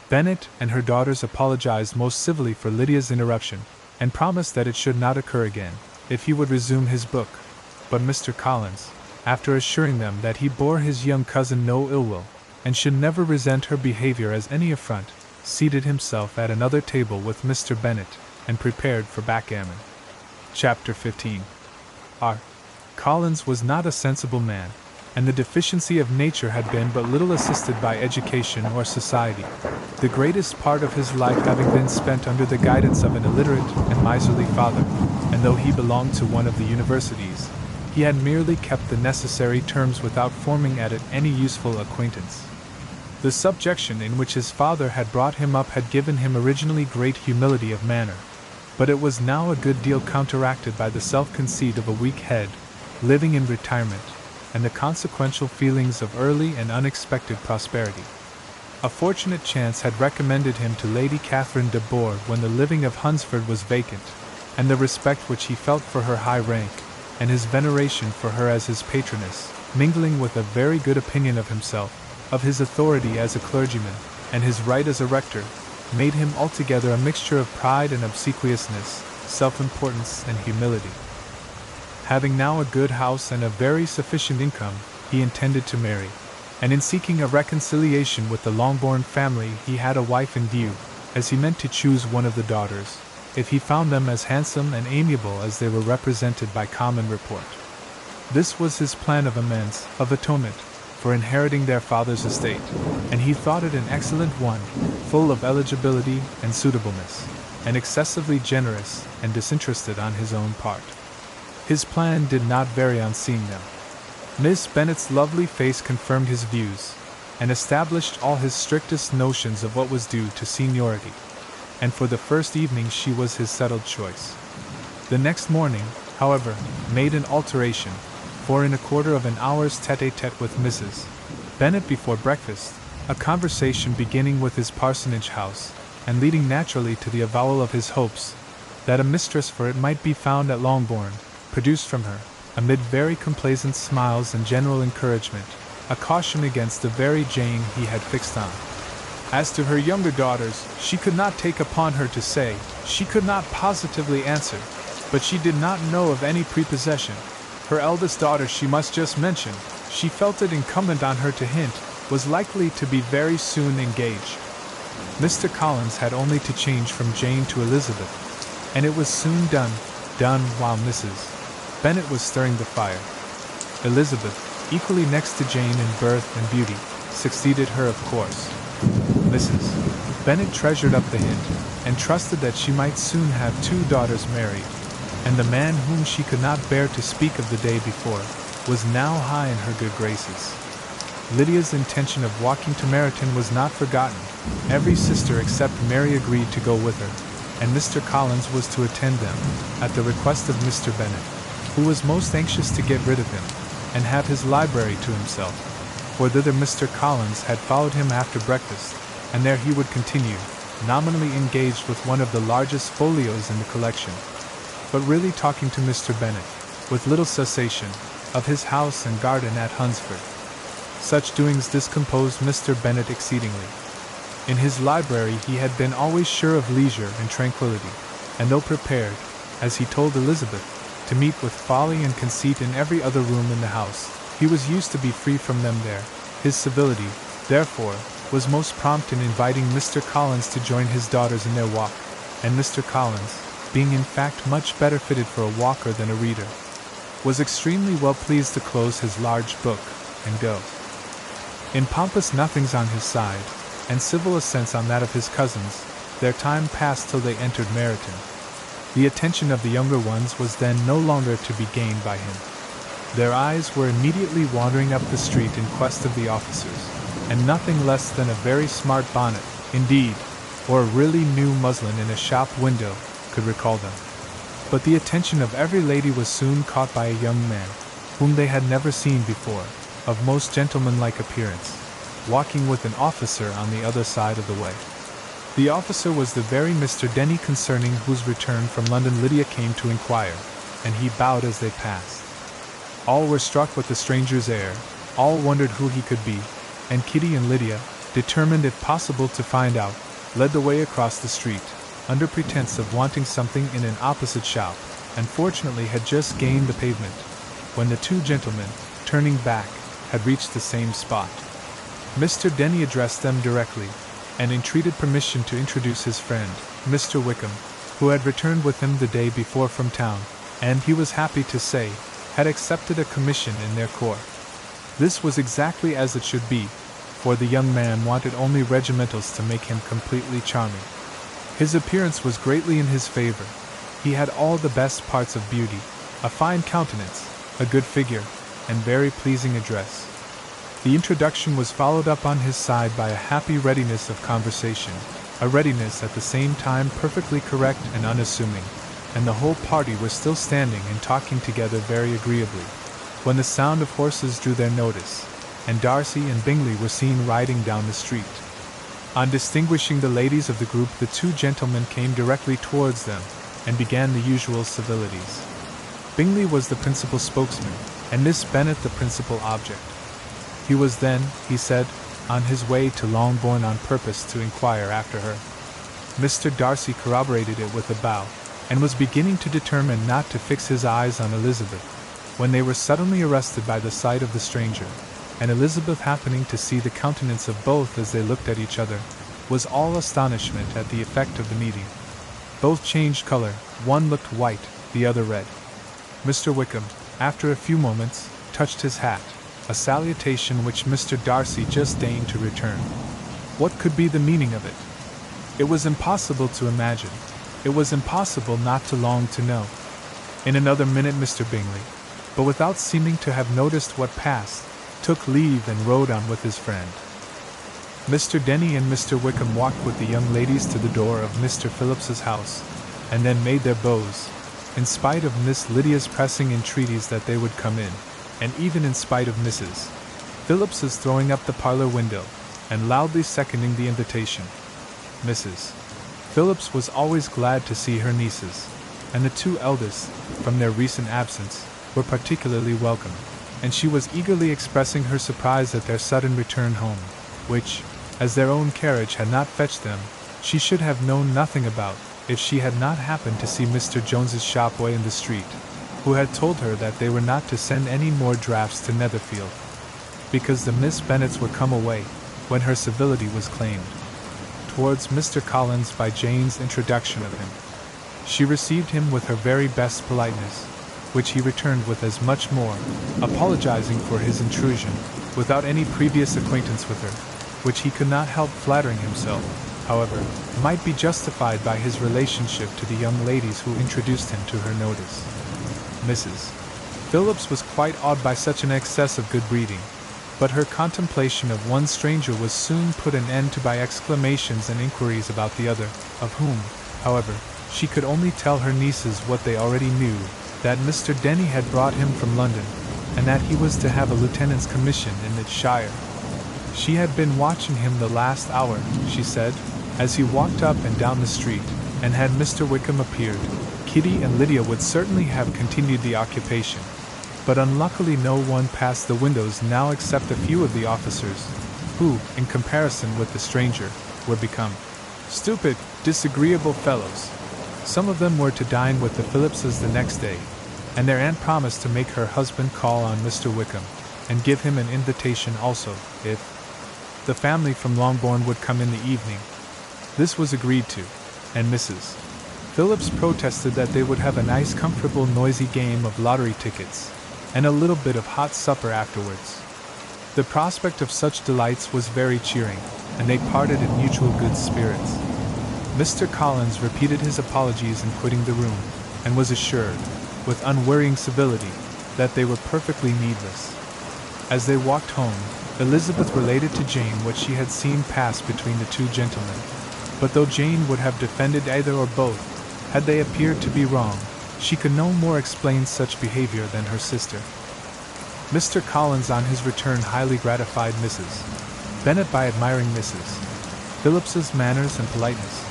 Bennet and her daughters apologized most civilly for Lydia's interruption, and promised that it should not occur again, if he would resume his book. But Mr. Collins, after assuring them that he bore his young cousin no ill will, and should never resent her behavior as any affront, seated himself at another table with Mr. Bennet, and prepared for backgammon. Chapter 15. R. Collins was not a sensible man, and the deficiency of nature had been but little assisted by education or society, the greatest part of his life having been spent under the guidance of an illiterate and miserly father, and though he belonged to one of the universities, he had merely kept the necessary terms without forming at it any useful acquaintance. The subjection in which his father had brought him up had given him originally great humility of manner, but it was now a good deal counteracted by the self-conceit of a weak head, living in retirement, and the consequential feelings of early and unexpected prosperity. A fortunate chance had recommended him to Lady Catherine de Bourgh when the living of Hunsford was vacant, and the respect which he felt for her high rank, and his veneration for her as his patroness, mingling with a very good opinion of himself, of his authority as a clergyman, and his right as a rector, made him altogether a mixture of pride and obsequiousness, self-importance and humility. Having now a good house and a very sufficient income, he intended to marry, and in seeking a reconciliation with the Longbourn family he had a wife in view, as he meant to choose one of the daughters, if he found them as handsome and amiable as they were represented by common report. This was his plan of amends, of atonement, for inheriting their father's estate, and he thought it an excellent one, full of eligibility and suitableness, and excessively generous and disinterested on his own part. His plan did not vary on seeing them. Miss Bennet's lovely face confirmed his views, and established all his strictest notions of what was due to seniority, and for the first evening she was his settled choice. The next morning, however, made an alteration, for in a quarter of an hour's tete-a-tete with Mrs. Bennet before breakfast, a conversation beginning with his parsonage house, and leading naturally to the avowal of his hopes that a mistress for it might be found at Longbourn, produced from her, amid very complaisant smiles and general encouragement, a caution against the very Jane he had fixed on. As to her younger daughters, she could not take upon her to say, she could not positively answer, but she did not know of any prepossession. Her eldest daughter she must just mention, she felt it incumbent on her to hint, was likely to be very soon engaged. Mr. Collins had only to change from Jane to Elizabeth, and it was soon done while Mrs. Bennet was stirring the fire. Elizabeth, equally next to Jane in birth and beauty, succeeded her of course. Mrs. Bennet treasured up the hint, and trusted that she might soon have 2 daughters married, and the man whom she could not bear to speak of the day before, was now high in her good graces. Lydia's intention of walking to Meryton was not forgotten. Every sister except Mary agreed to go with her, and Mr. Collins was to attend them, at the request of Mr. Bennet, who was most anxious to get rid of him, and have his library to himself, for thither Mr. Collins had followed him after breakfast, and there he would continue, nominally engaged with one of the largest folios in the collection, but really talking to Mr. Bennet, with little cessation, of his house and garden at Hunsford. Such doings discomposed Mr. Bennet exceedingly. In his library he had been always sure of leisure and tranquillity, and though prepared, as he told Elizabeth, to meet with folly and conceit in every other room in the house, he was used to be free from them there. His civility, therefore, was most prompt in inviting Mr. Collins to join his daughters in their walk, and Mr. Collins, being in fact much better fitted for a walker than a reader, was extremely well pleased to close his large book, and go. In pompous nothings on his side, and civil assents on that of his cousins, their time passed till they entered Meryton. The attention of the younger ones was then no longer to be gained by him. Their eyes were immediately wandering up the street in quest of the officers, and nothing less than a very smart bonnet, indeed, or a really new muslin in a shop window, could recall them. But the attention of every lady was soon caught by a young man, whom they had never seen before, of most gentlemanlike appearance, walking with an officer on the other side of the way. The officer was the very Mr. Denny concerning whose return from London Lydia came to inquire, and he bowed as they passed. All were struck with the stranger's air, all wondered who he could be, and Kitty and Lydia, determined if possible to find out, led the way across the street, under pretense of wanting something in an opposite shop, and fortunately had just gained the pavement, when the two gentlemen, turning back, had reached the same spot. Mr. Denny addressed them directly, and entreated permission to introduce his friend, Mr. Wickham, who had returned with him the day before from town, and he was happy to say, had accepted a commission in their corps. This was exactly as it should be, for the young man wanted only regimentals to make him completely charming. His appearance was greatly in his favor. He had all the best parts of beauty, a fine countenance, a good figure, and very pleasing address. The introduction was followed up on his side by a happy readiness of conversation, a readiness at the same time perfectly correct and unassuming, and the whole party were still standing and talking together very agreeably, when the sound of horses drew their notice, and Darcy and Bingley were seen riding down the street. On distinguishing the ladies of the group, the two gentlemen came directly towards them, and began the usual civilities. Bingley was the principal spokesman, and Miss Bennet the principal object. He was then, he said, on his way to Longbourn on purpose to inquire after her. Mr. Darcy corroborated it with a bow, and was beginning to determine not to fix his eyes on Elizabeth, when they were suddenly arrested by the sight of the stranger, and Elizabeth, happening to see the countenance of both as they looked at each other, was all astonishment at the effect of the meeting. Both changed color, one looked white, the other red. Mr. Wickham, after a few moments, touched his hat, a salutation which Mr. Darcy just deigned to return. What could be the meaning of it? It was impossible to imagine. It was impossible not to long to know. In another minute Mr. Bingley, but without seeming to have noticed what passed, took leave and rode on with his friend. Mr. Denny and Mr. Wickham walked with the young ladies to the door of Mr. Phillips's house, and then made their bows, in spite of Miss Lydia's pressing entreaties that they would come in, and even in spite of Mrs. Phillips's throwing up the parlor window, and loudly seconding the invitation. Mrs. Phillips was always glad to see her nieces, and the two eldest, from their recent absence, were particularly welcome, and she was eagerly expressing her surprise at their sudden return home, which, as their own carriage had not fetched them, she should have known nothing about, if she had not happened to see Mr. Jones's shop boy in the street, who had told her that they were not to send any more drafts to Netherfield, because the Miss Bennets would come away, when her civility was claimed. Towards Mr. Collins by Jane's introduction of him, she received him with her very best politeness, which he returned with as much more, apologizing for his intrusion, without any previous acquaintance with her, which he could not help flattering himself, however, might be justified by his relationship to the young ladies who introduced him to her notice. Mrs. Phillips was quite awed by such an excess of good breeding, but her contemplation of one stranger was soon put an end to by exclamations and inquiries about the other, of whom, however, she could only tell her nieces what they already knew, that Mr. Denny had brought him from London, and that he was to have a lieutenant's commission in its shire. She had been watching him the last hour, she said, as he walked up and down the street, and had Mr. Wickham appeared, Kitty and Lydia would certainly have continued the occupation, but unluckily no one passed the windows now except a few of the officers, who, in comparison with the stranger, were become stupid, disagreeable fellows. Some of them were to dine with the Phillipses the next day, and their aunt promised to make her husband call on Mr. Wickham, and give him an invitation also, if the family from Longbourn would come in the evening. This was agreed to, and Mrs. Phillips protested that they would have a nice comfortable noisy game of lottery tickets, and a little bit of hot supper afterwards. The prospect of such delights was very cheering, and they parted in mutual good spirits. Mr. Collins repeated his apologies in quitting the room, and was assured, with unwearying civility, that they were perfectly needless. As they walked home, Elizabeth related to Jane what she had seen pass between the two gentlemen, but though Jane would have defended either or both, had they appeared to be wrong, She could no more explain such behavior than her sister. Mr. Collins on his return highly gratified Mrs. Bennet by admiring Mrs. Phillips's manners and politeness.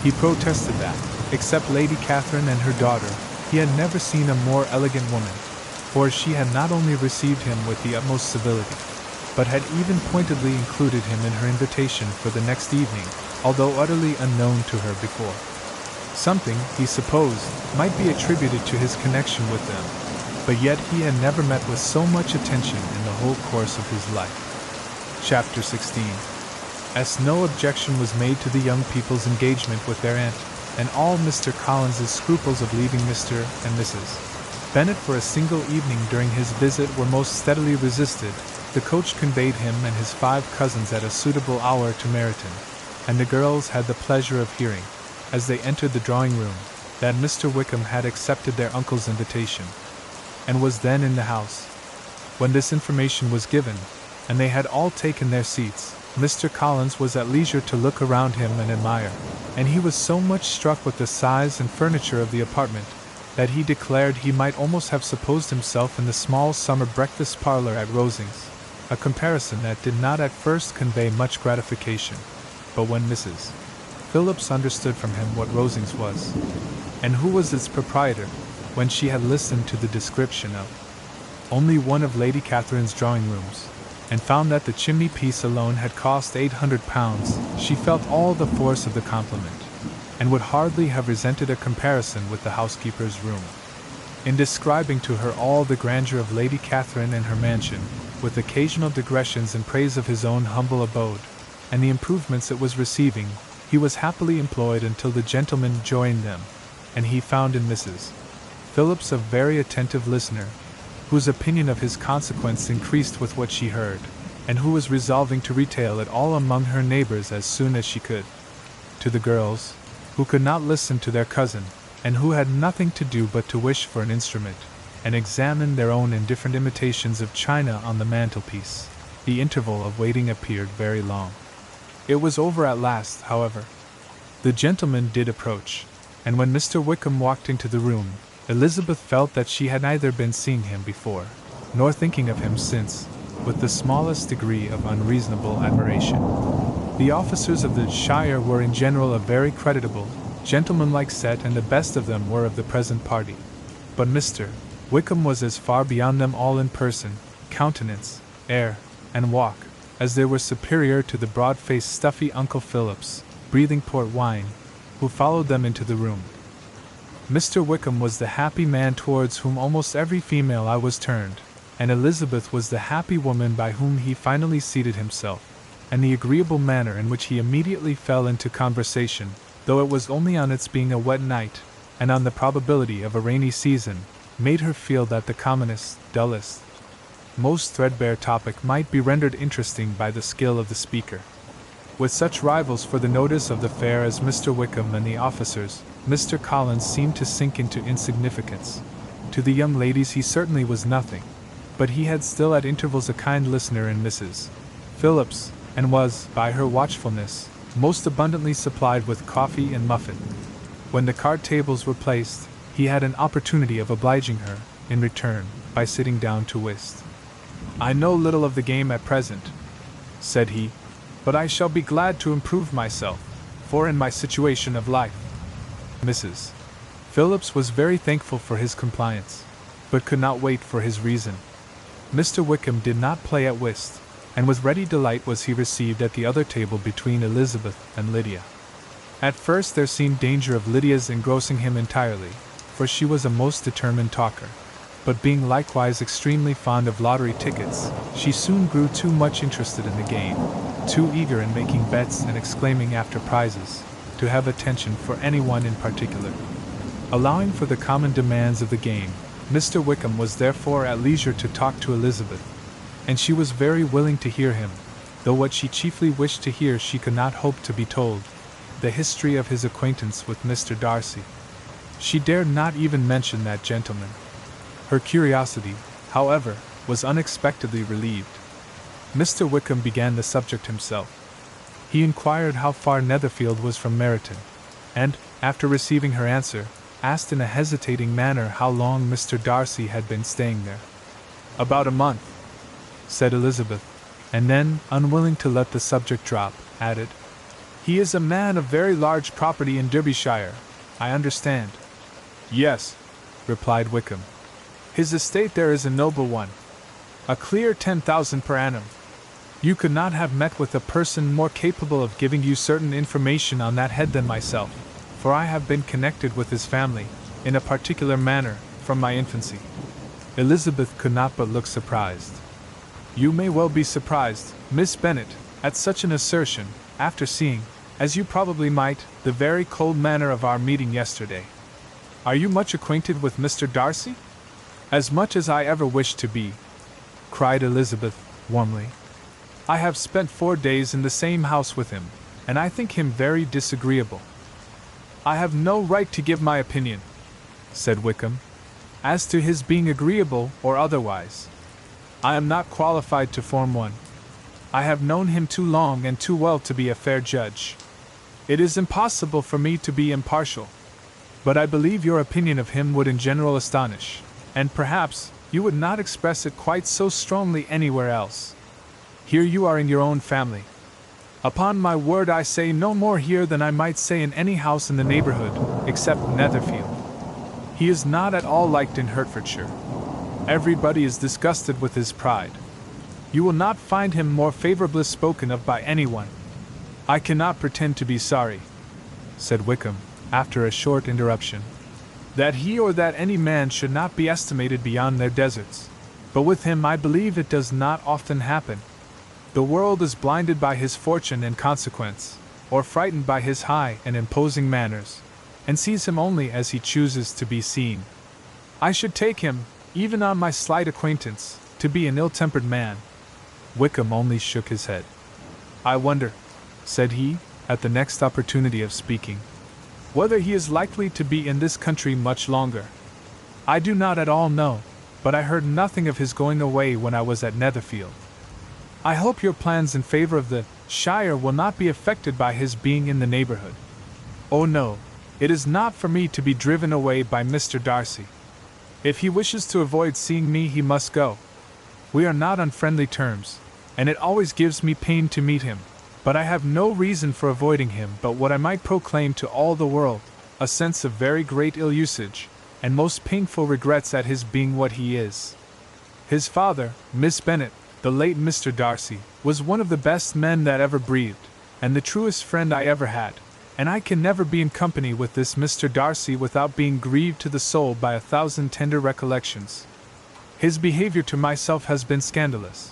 He protested that, except Lady Catherine and her daughter, he had never seen a more elegant woman, for she had not only received him with the utmost civility, but had even pointedly included him in her invitation for the next evening, although utterly unknown to her before. Something, he supposed, might be attributed to his connection with them, but yet he had never met with so much attention in the whole course of his life. Chapter 16. As no objection was made to the young people's engagement with their aunt, and all Mr. Collins's scruples of leaving Mr. and Mrs. Bennet for a single evening during his visit were most steadily resisted, the coach conveyed him and his 5 cousins at a suitable hour to Meryton, and the girls had the pleasure of hearing, as they entered the drawing-room, that Mr. Wickham had accepted their uncle's invitation, and was then in the house. When this information was given, and they had all taken their seats, Mr. Collins was at leisure to look around him and admire, and he was so much struck with the size and furniture of the apartment, that he declared he might almost have supposed himself in the small summer breakfast parlor at Rosings, a comparison that did not at first convey much gratification, but when Mrs. Phillips understood from him what Rosings was, and who was its proprietor, when she had listened to the description of only one of Lady Catherine's drawing-rooms, and found that the chimney-piece alone had cost £800, she felt all the force of the compliment, and would hardly have resented a comparison with the housekeeper's room. In describing to her all the grandeur of Lady Catherine and her mansion, with occasional digressions in praise of his own humble abode, and the improvements it was receiving, he was happily employed until the gentlemen joined them, and he found in Mrs. Phillips a very attentive listener, whose opinion of his consequence increased with what she heard, and who was resolving to retail it all among her neighbors as soon as she could. To the girls, who could not listen to their cousin, and who had nothing to do but to wish for an instrument, and examine their own indifferent imitations of china on the mantelpiece, the interval of waiting appeared very long. It was over at last, however. The gentleman did approach, and when Mr. Wickham walked into the room, Elizabeth felt that she had neither been seeing him before, nor thinking of him since, with the smallest degree of unreasonable admiration. The officers of the shire were in general a very creditable, gentlemanlike set, and the best of them were of the present party. But Mr. Wickham was as far beyond them all in person, countenance, air, and walk, as they were superior to the broad-faced stuffy Uncle Phillips, breathing port wine, who followed them into the room. Mr. Wickham was the happy man towards whom almost every female eye was turned, and Elizabeth was the happy woman by whom he finally seated himself, and the agreeable manner in which he immediately fell into conversation, though it was only on its being a wet night, and on the probability of a rainy season, made her feel that the commonest, dullest, most threadbare topic might be rendered interesting by the skill of the speaker. With such rivals for the notice of the fair as Mr. Wickham and the officers, Mr. Collins seemed to sink into insignificance. To the young ladies he certainly was nothing, but he had still at intervals a kind listener in Mrs. Phillips, and was, by her watchfulness, most abundantly supplied with coffee and muffin. When the card tables were placed, he had an opportunity of obliging her, in return, by sitting down to whist. "I know little of the game at present," said he, "but I shall be glad to improve myself, for in my situation of life—" Mrs. Phillips was very thankful for his compliance, but could not wait for his reason. Mr. Wickham did not play at whist, and with ready delight was he received at the other table between Elizabeth and Lydia. At first there seemed danger of Lydia's engrossing him entirely, for she was a most determined talker, but being likewise extremely fond of lottery tickets, she soon grew too much interested in the game, too eager in making bets and exclaiming after prizes, to have attention for anyone in particular. Allowing for the common demands of the game, Mr. Wickham was therefore at leisure to talk to Elizabeth, and she was very willing to hear him, though what she chiefly wished to hear she could not hope to be told, the history of his acquaintance with Mr. Darcy. She dared not even mention that gentleman. Her curiosity, however, was unexpectedly relieved. Mr. Wickham began the subject himself. He inquired how far Netherfield was from Meryton, and, after receiving her answer, asked in a hesitating manner how long Mr. Darcy had been staying there. "About a month," said Elizabeth, and then, unwilling to let the subject drop, added, "He is a man of very large property in Derbyshire, I understand." "Yes," replied Wickham. "His estate there is a noble one. A clear 10,000 per annum. You could not have met with a person more capable of giving you certain information on that head than myself, for I have been connected with his family, in a particular manner, from my infancy." Elizabeth could not but look surprised. "You may well be surprised, Miss Bennet, at such an assertion, after seeing, as you probably might, the very cold manner of our meeting yesterday. Are you much acquainted with Mr. Darcy?" "As much as I ever wished to be," cried Elizabeth, warmly. "I have spent 4 days in the same house with him, and I think him very disagreeable." "I have no right to give my opinion," said Wickham, "as to his being agreeable or otherwise. I am not qualified to form one. I have known him too long and too well to be a fair judge. It is impossible for me to be impartial. But I believe your opinion of him would in general astonish, and perhaps you would not express it quite so strongly anywhere else. Here you are in your own family. Upon my word, I say no more here than I might say in any house in the neighborhood, except Netherfield. He is not at all liked in Hertfordshire. Everybody is disgusted with his pride. You will not find him more favorably spoken of by anyone. I cannot pretend to be sorry," said Wickham, after a short interruption, "that he or that any man should not be estimated beyond their deserts. But with him I believe it does not often happen. The world is blinded by his fortune and consequence, or frightened by his high and imposing manners, and sees him only as he chooses to be seen. I should take him, even on my slight acquaintance, to be an ill-tempered man." Wickham only shook his head. "I wonder," said he, at the next opportunity of speaking, "whether he is likely to be in this country much longer. I do not at all know, but I heard nothing of his going away when I was at Netherfield. I hope your plans in favor of the Shire will not be affected by his being in the neighborhood. Oh no, it is not for me to be driven away by Mr. Darcy. If he wishes to avoid seeing me, he must go. We are not on friendly terms, and it always gives me pain to meet him, but I have no reason for avoiding him but what I might proclaim to all the world, a sense of very great ill-usage, and most painful regrets at his being what he is. His father, Miss Bennet, the late Mr. Darcy, was one of the best men that ever breathed, and the truest friend I ever had, and I can never be in company with this Mr. Darcy without being grieved to the soul by 1,000 tender recollections. His behavior to myself has been scandalous,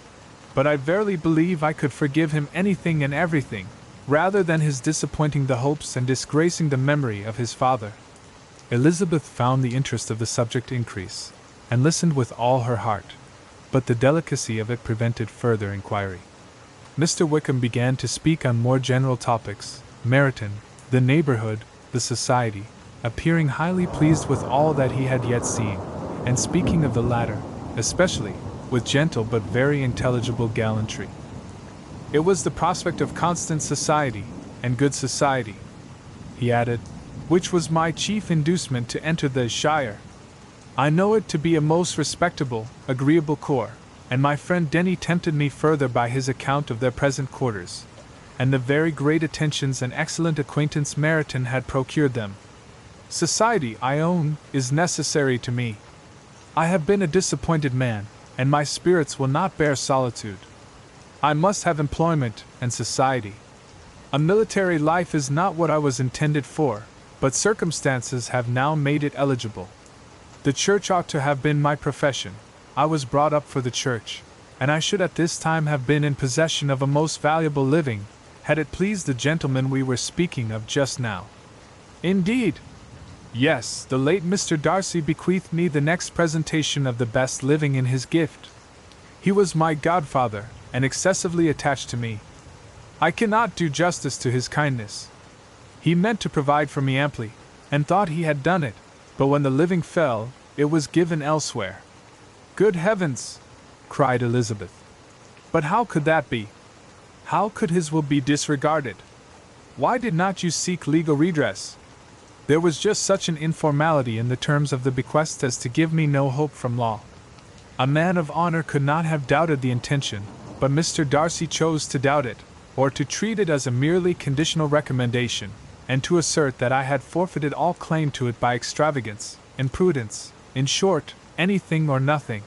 but I verily believe I could forgive him anything and everything, rather than his disappointing the hopes and disgracing the memory of his father." Elizabeth found the interest of the subject increase, and listened with all her heart, but the delicacy of it prevented further inquiry. Mr. Wickham began to speak on more general topics, Meryton, the neighborhood, the society, appearing highly pleased with all that he had yet seen, and speaking of the latter, especially, with gentle but very intelligible gallantry. "It was the prospect of constant society, and good society," he added, "which was my chief inducement to enter the Shire. I know it to be a most respectable, agreeable corps, and my friend Denny tempted me further by his account of their present quarters, and the very great attentions and excellent acquaintance Meryton had procured them. Society, I own, is necessary to me. I have been a disappointed man, and my spirits will not bear solitude. I must have employment and society. A military life is not what I was intended for, but circumstances have now made it eligible. The church ought to have been my profession. I was brought up for the church, and I should at this time have been in possession of a most valuable living, had it pleased the gentleman we were speaking of just now." "Indeed?" "Yes, the late Mr. Darcy bequeathed me the next presentation of the best living in his gift. He was my godfather, and excessively attached to me. I cannot do justice to his kindness. He meant to provide for me amply, and thought he had done it, but when the living fell, it was given elsewhere." "Good heavens!" cried Elizabeth. "But how could that be? How could his will be disregarded? Why did not you seek legal redress?" There was just such an informality in the terms of the bequest as to give me no hope from law. A man of honor could not have doubted the intention, but Mr. Darcy chose to doubt it, or to treat it as a merely conditional recommendation, and to assert that I had forfeited all claim to it by extravagance, imprudence, in short, anything or nothing.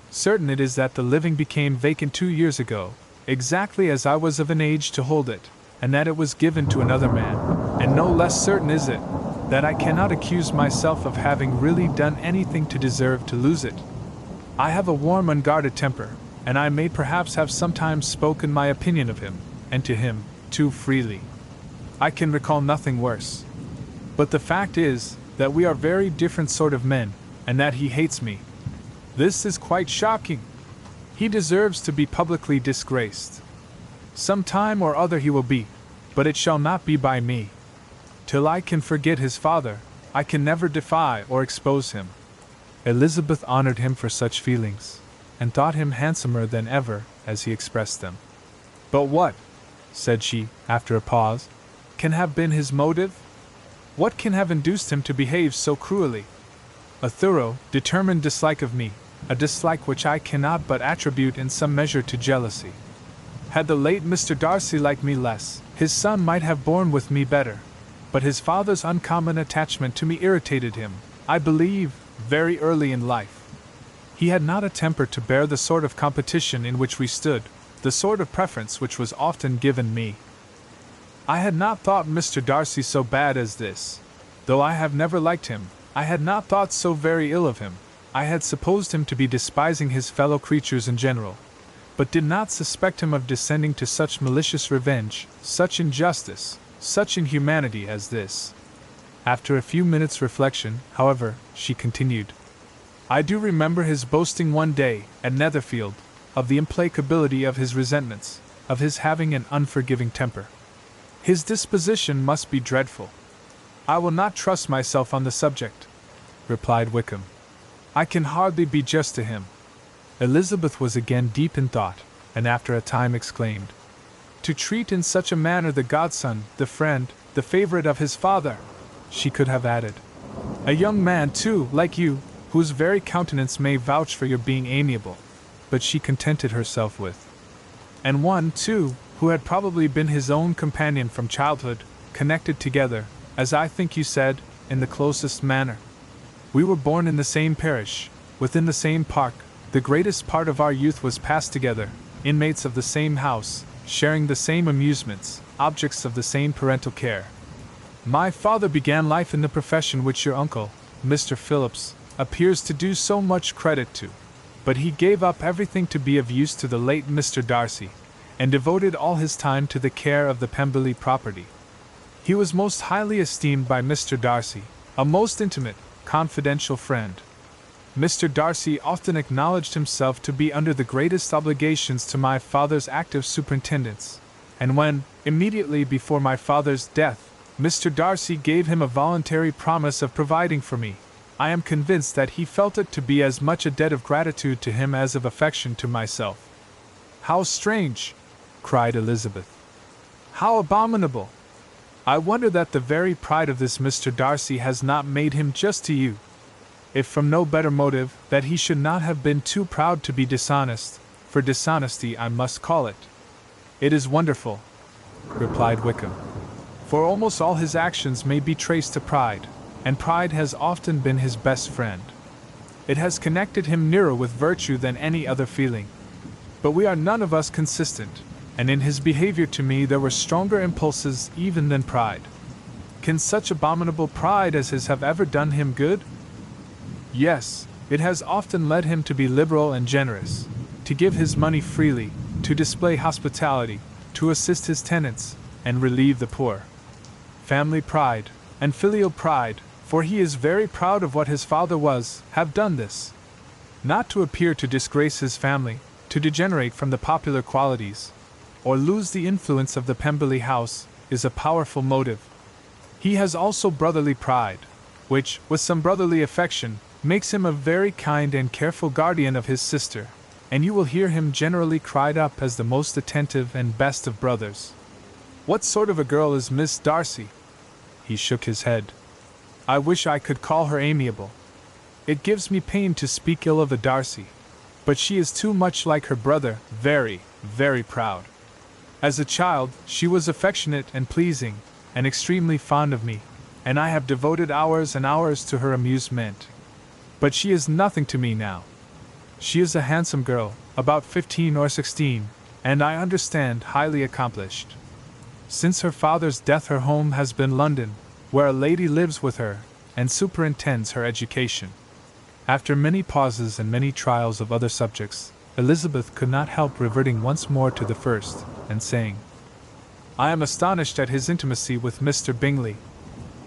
Certain it is that the living became vacant 2 years ago, exactly as I was of an age to hold it, and that it was given to another man, and no less certain is it, that I cannot accuse myself of having really done anything to deserve to lose it. I have a warm, unguarded temper, and I may perhaps have sometimes spoken my opinion of him, and to him, too freely. I can recall nothing worse. But the fact is, that we are very different sort of men, and that he hates me. This is quite shocking. He deserves to be publicly disgraced. Some time or other he will be, but it shall not be by me. Till I can forget his father, I can never defy or expose him. Elizabeth honored him for such feelings, and thought him handsomer than ever, as he expressed them. But what, said she, after a pause, can have been his motive? What can have induced him to behave so cruelly? A thorough, determined dislike of me, a dislike which I cannot but attribute in some measure to jealousy. Had the late Mr. Darcy liked me less, his son might have borne with me better, but his father's uncommon attachment to me irritated him, I believe, very early in life. He had not a temper to bear the sort of competition in which we stood, the sort of preference which was often given me. I had not thought Mr. Darcy so bad as this. Though I have never liked him, I had not thought so very ill of him. I had supposed him to be despising his fellow creatures in general, but did not suspect him of descending to such malicious revenge, such injustice, such inhumanity as this. After a few minutes' reflection, however, she continued, I do remember his boasting one day, at Netherfield, of the implacability of his resentments, of his having an unforgiving temper. His disposition must be dreadful. I will not trust myself on the subject, replied Wickham. I can hardly be just to him. Elizabeth was again deep in thought, and after a time exclaimed, To treat in such a manner the godson, the friend, the favorite of his father! She could have added, a young man, too, like you, whose very countenance may vouch for your being amiable, but she contented herself with, and one, too, who had probably been his own companion from childhood, connected together, as I think you said, in the closest manner. We were born in the same parish, within the same park, the greatest part of our youth was passed together, inmates of the same house, sharing the same amusements, objects of the same parental care. My father began life in the profession which your uncle, Mr. Phillips, appears to do so much credit to, but he gave up everything to be of use to the late Mr. Darcy, and devoted all his time to the care of the Pemberley property. He was most highly esteemed by Mr. Darcy, a most intimate, confidential friend. Mr. Darcy often acknowledged himself to be under the greatest obligations to my father's active superintendence, and when, immediately before my father's death, Mr. Darcy gave him a voluntary promise of providing for me, I am convinced that he felt it to be as much a debt of gratitude to him as of affection to myself. How strange! Cried Elizabeth. How abominable! I wonder that the very pride of this Mr. Darcy has not made him just to you. If from no better motive, that he should not have been too proud to be dishonest, for dishonesty I must call it. It is wonderful, replied Wickham, for almost all his actions may be traced to pride, and pride has often been his best friend. It has connected him nearer with virtue than any other feeling. But we are none of us consistent, and in his behavior to me there were stronger impulses even than pride. Can such abominable pride as his have ever done him good? Yes, it has often led him to be liberal and generous, to give his money freely, to display hospitality, to assist his tenants, and relieve the poor. Family pride, and filial pride, for he is very proud of what his father was, have done this. Not to appear to disgrace his family, to degenerate from the popular qualities, or lose the influence of the Pemberley house, is a powerful motive. He has also brotherly pride, which, with some brotherly affection, makes him a very kind and careful guardian of his sister, and you will hear him generally cried up as the most attentive and best of brothers. What sort of a girl is Miss Darcy? He shook his head. I wish I could call her amiable. It gives me pain to speak ill of the Darcy, but she is too much like her brother, very, very proud. As a child, she was affectionate and pleasing, and extremely fond of me, and I have devoted hours and hours to her amusement. But she is nothing to me now. She is a handsome girl, about 15 or 16, and I understand highly accomplished. Since her father's death her home has been London, where a lady lives with her, and superintends her education. After many pauses and many trials of other subjects, Elizabeth could not help reverting once more to the first, and saying, I am astonished at his intimacy with Mr. Bingley.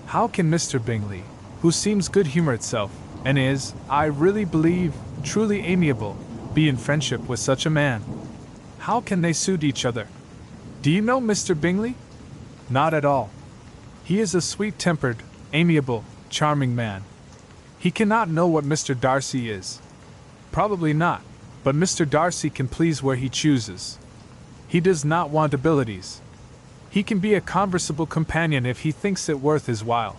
How can Mr. Bingley, who seems good humour itself, and is, I really believe, truly amiable, be in friendship with such a man? How can they suit each other? Do you know Mr. Bingley? Not at all. He is a sweet-tempered, amiable, charming man. He cannot know what Mr. Darcy is. Probably not, but Mr. Darcy can please where he chooses. He does not want abilities. He can be a conversable companion if he thinks it worth his while.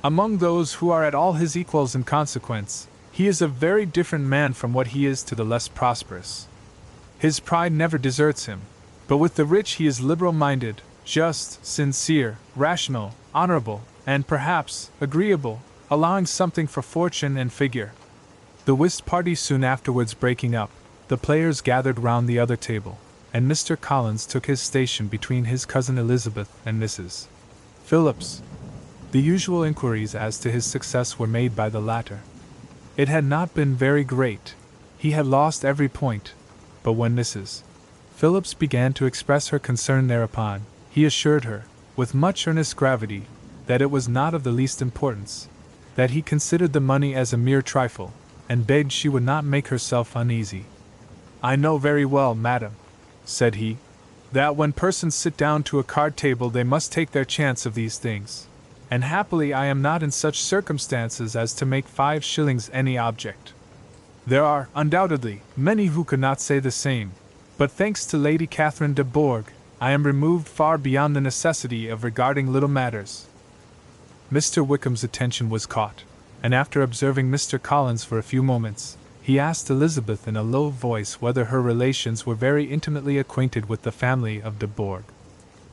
Among those who are at all his equals in consequence, he is a very different man from what he is to the less prosperous. His pride never deserts him, but with the rich he is liberal-minded, just, sincere, rational, honorable, and perhaps agreeable, allowing something for fortune and figure. The whist party soon afterwards breaking up, the players gathered round the other table, and Mr. Collins took his station between his cousin Elizabeth and Mrs. Phillips. The usual inquiries as to his success were made by the latter. It had not been very great. He had lost every point, but when Mrs. Phillips began to express her concern thereupon, he assured her, with much earnest gravity, that it was not of the least importance, that he considered the money as a mere trifle, and begged she would not make herself uneasy. I know very well, madam, said he, that when persons sit down to a card table they must take their chance of these things, and happily I am not in such circumstances as to make 5 shillings any object. There are, undoubtedly, many who could not say the same, but thanks to Lady Catherine de Bourgh, I am removed far beyond the necessity of regarding little matters. Mr. Wickham's attention was caught, and after observing Mr. Collins for a few moments, he asked Elizabeth in a low voice whether her relations were very intimately acquainted with the family of de Bourgh.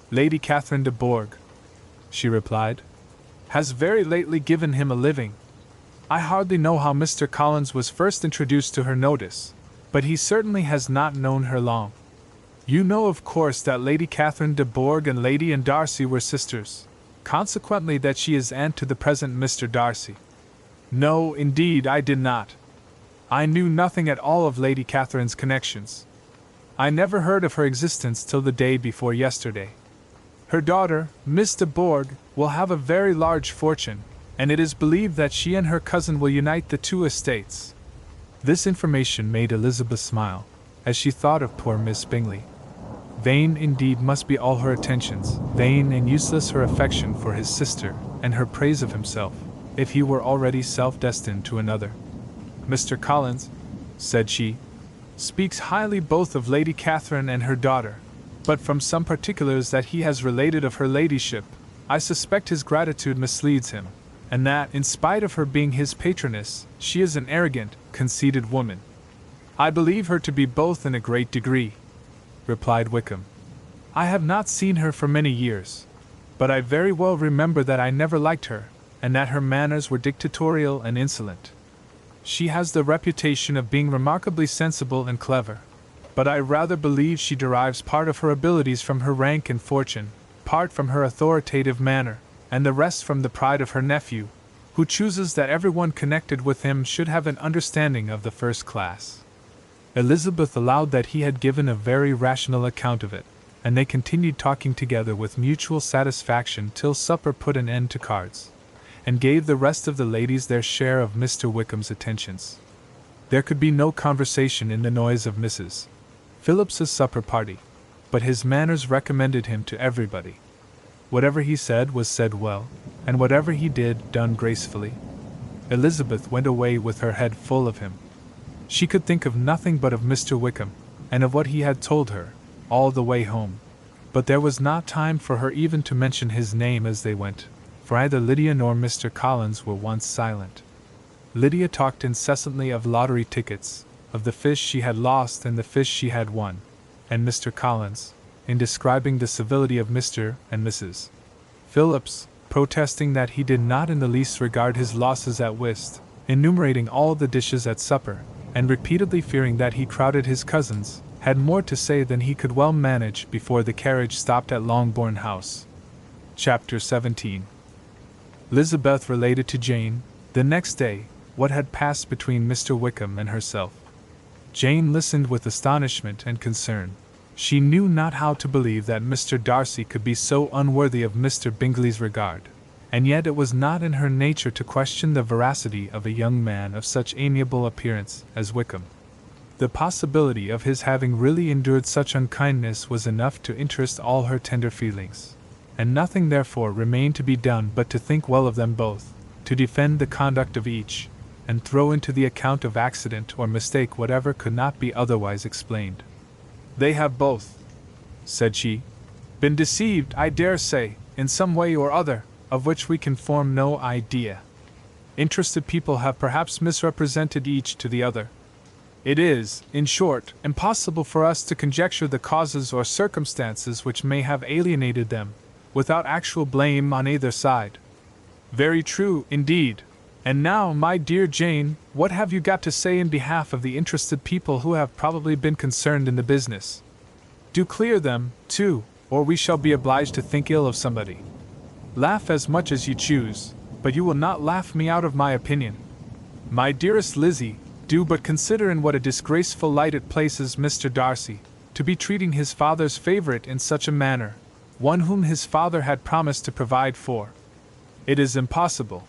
Lady Catherine de Bourgh, she replied, has very lately given him a living. I hardly know how Mr. Collins was first introduced to her notice, but he certainly has not known her long. You know of course that Lady Catherine de Bourgh and Lady Anne Darcy were sisters, consequently that she is aunt to the present Mr. Darcy. No, indeed, I did not. I knew nothing at all of Lady Catherine's connections. I never heard of her existence till the day before yesterday. Her daughter, Miss de Bourgh, will have a very large fortune, and it is believed that she and her cousin will unite the 2 estates. This information made Elizabeth smile, as she thought of poor Miss Bingley. Vain indeed must be all her attentions, vain and useless her affection for his sister, and her praise of himself, if he were already self-destined to another. Mr. Collins, said she, speaks highly both of Lady Catherine and her daughter, but from some particulars that he has related of her ladyship, I suspect his gratitude misleads him, and that, in spite of her being his patroness, she is an arrogant, conceited woman. I believe her to be both in a great degree, replied Wickham. I have not seen her for many years, but I very well remember that I never liked her, and that her manners were dictatorial and insolent. She has the reputation of being remarkably sensible and clever, but I rather believe she derives part of her abilities from her rank and fortune, part from her authoritative manner, and the rest from the pride of her nephew, who chooses that everyone connected with him should have an understanding of the first class. Elizabeth allowed that he had given a very rational account of it, and they continued talking together with mutual satisfaction till supper put an end to cards, and gave the rest of the ladies their share of Mr. Wickham's attentions. There could be no conversation in the noise of Mrs. Phillips's supper party, but his manners recommended him to everybody. Whatever he said was said well, and whatever he did done gracefully. Elizabeth went away with her head full of him. She could think of nothing but of Mr. Wickham, and of what he had told her, all the way home. But there was not time for her even to mention his name as they went. for neither Lydia nor Mr. Collins were once silent. Lydia talked incessantly of lottery tickets, of the fish she had lost and the fish she had won, and Mr. Collins, in describing the civility of Mr. and Mrs. Phillips, protesting that he did not in the least regard his losses at whist, enumerating all the dishes at supper, and repeatedly fearing that he crowded his cousins, had more to say than he could well manage before the carriage stopped at Longbourn House. Chapter 17. Elizabeth related to Jane, the next day, what had passed between Mr. Wickham and herself. Jane listened with astonishment and concern. She knew not how to believe that Mr. Darcy could be so unworthy of Mr. Bingley's regard, and yet it was not in her nature to question the veracity of a young man of such amiable appearance as Wickham. The possibility of his having really endured such unkindness was enough to interest all her tender feelings, and nothing therefore remained to be done but to think well of them both, to defend the conduct of each, and throw into the account of accident or mistake whatever could not be otherwise explained. "They have both," said she, "been deceived, I dare say, in some way or other, of which we can form no idea. Interested people have perhaps misrepresented each to the other. It is, in short, impossible for us to conjecture the causes or circumstances which may have alienated them, without actual blame on either side." "Very true, indeed. And now, my dear Jane, what have you got to say in behalf of the interested people who have probably been concerned in the business? Do clear them, too, or we shall be obliged to think ill of somebody. Laugh as much as you choose, but you will not laugh me out of my opinion. My dearest Lizzie, do but consider in what a disgraceful light it places Mr. Darcy, to be treating his father's favourite in such a manner, one whom his father had promised to provide for. It is impossible.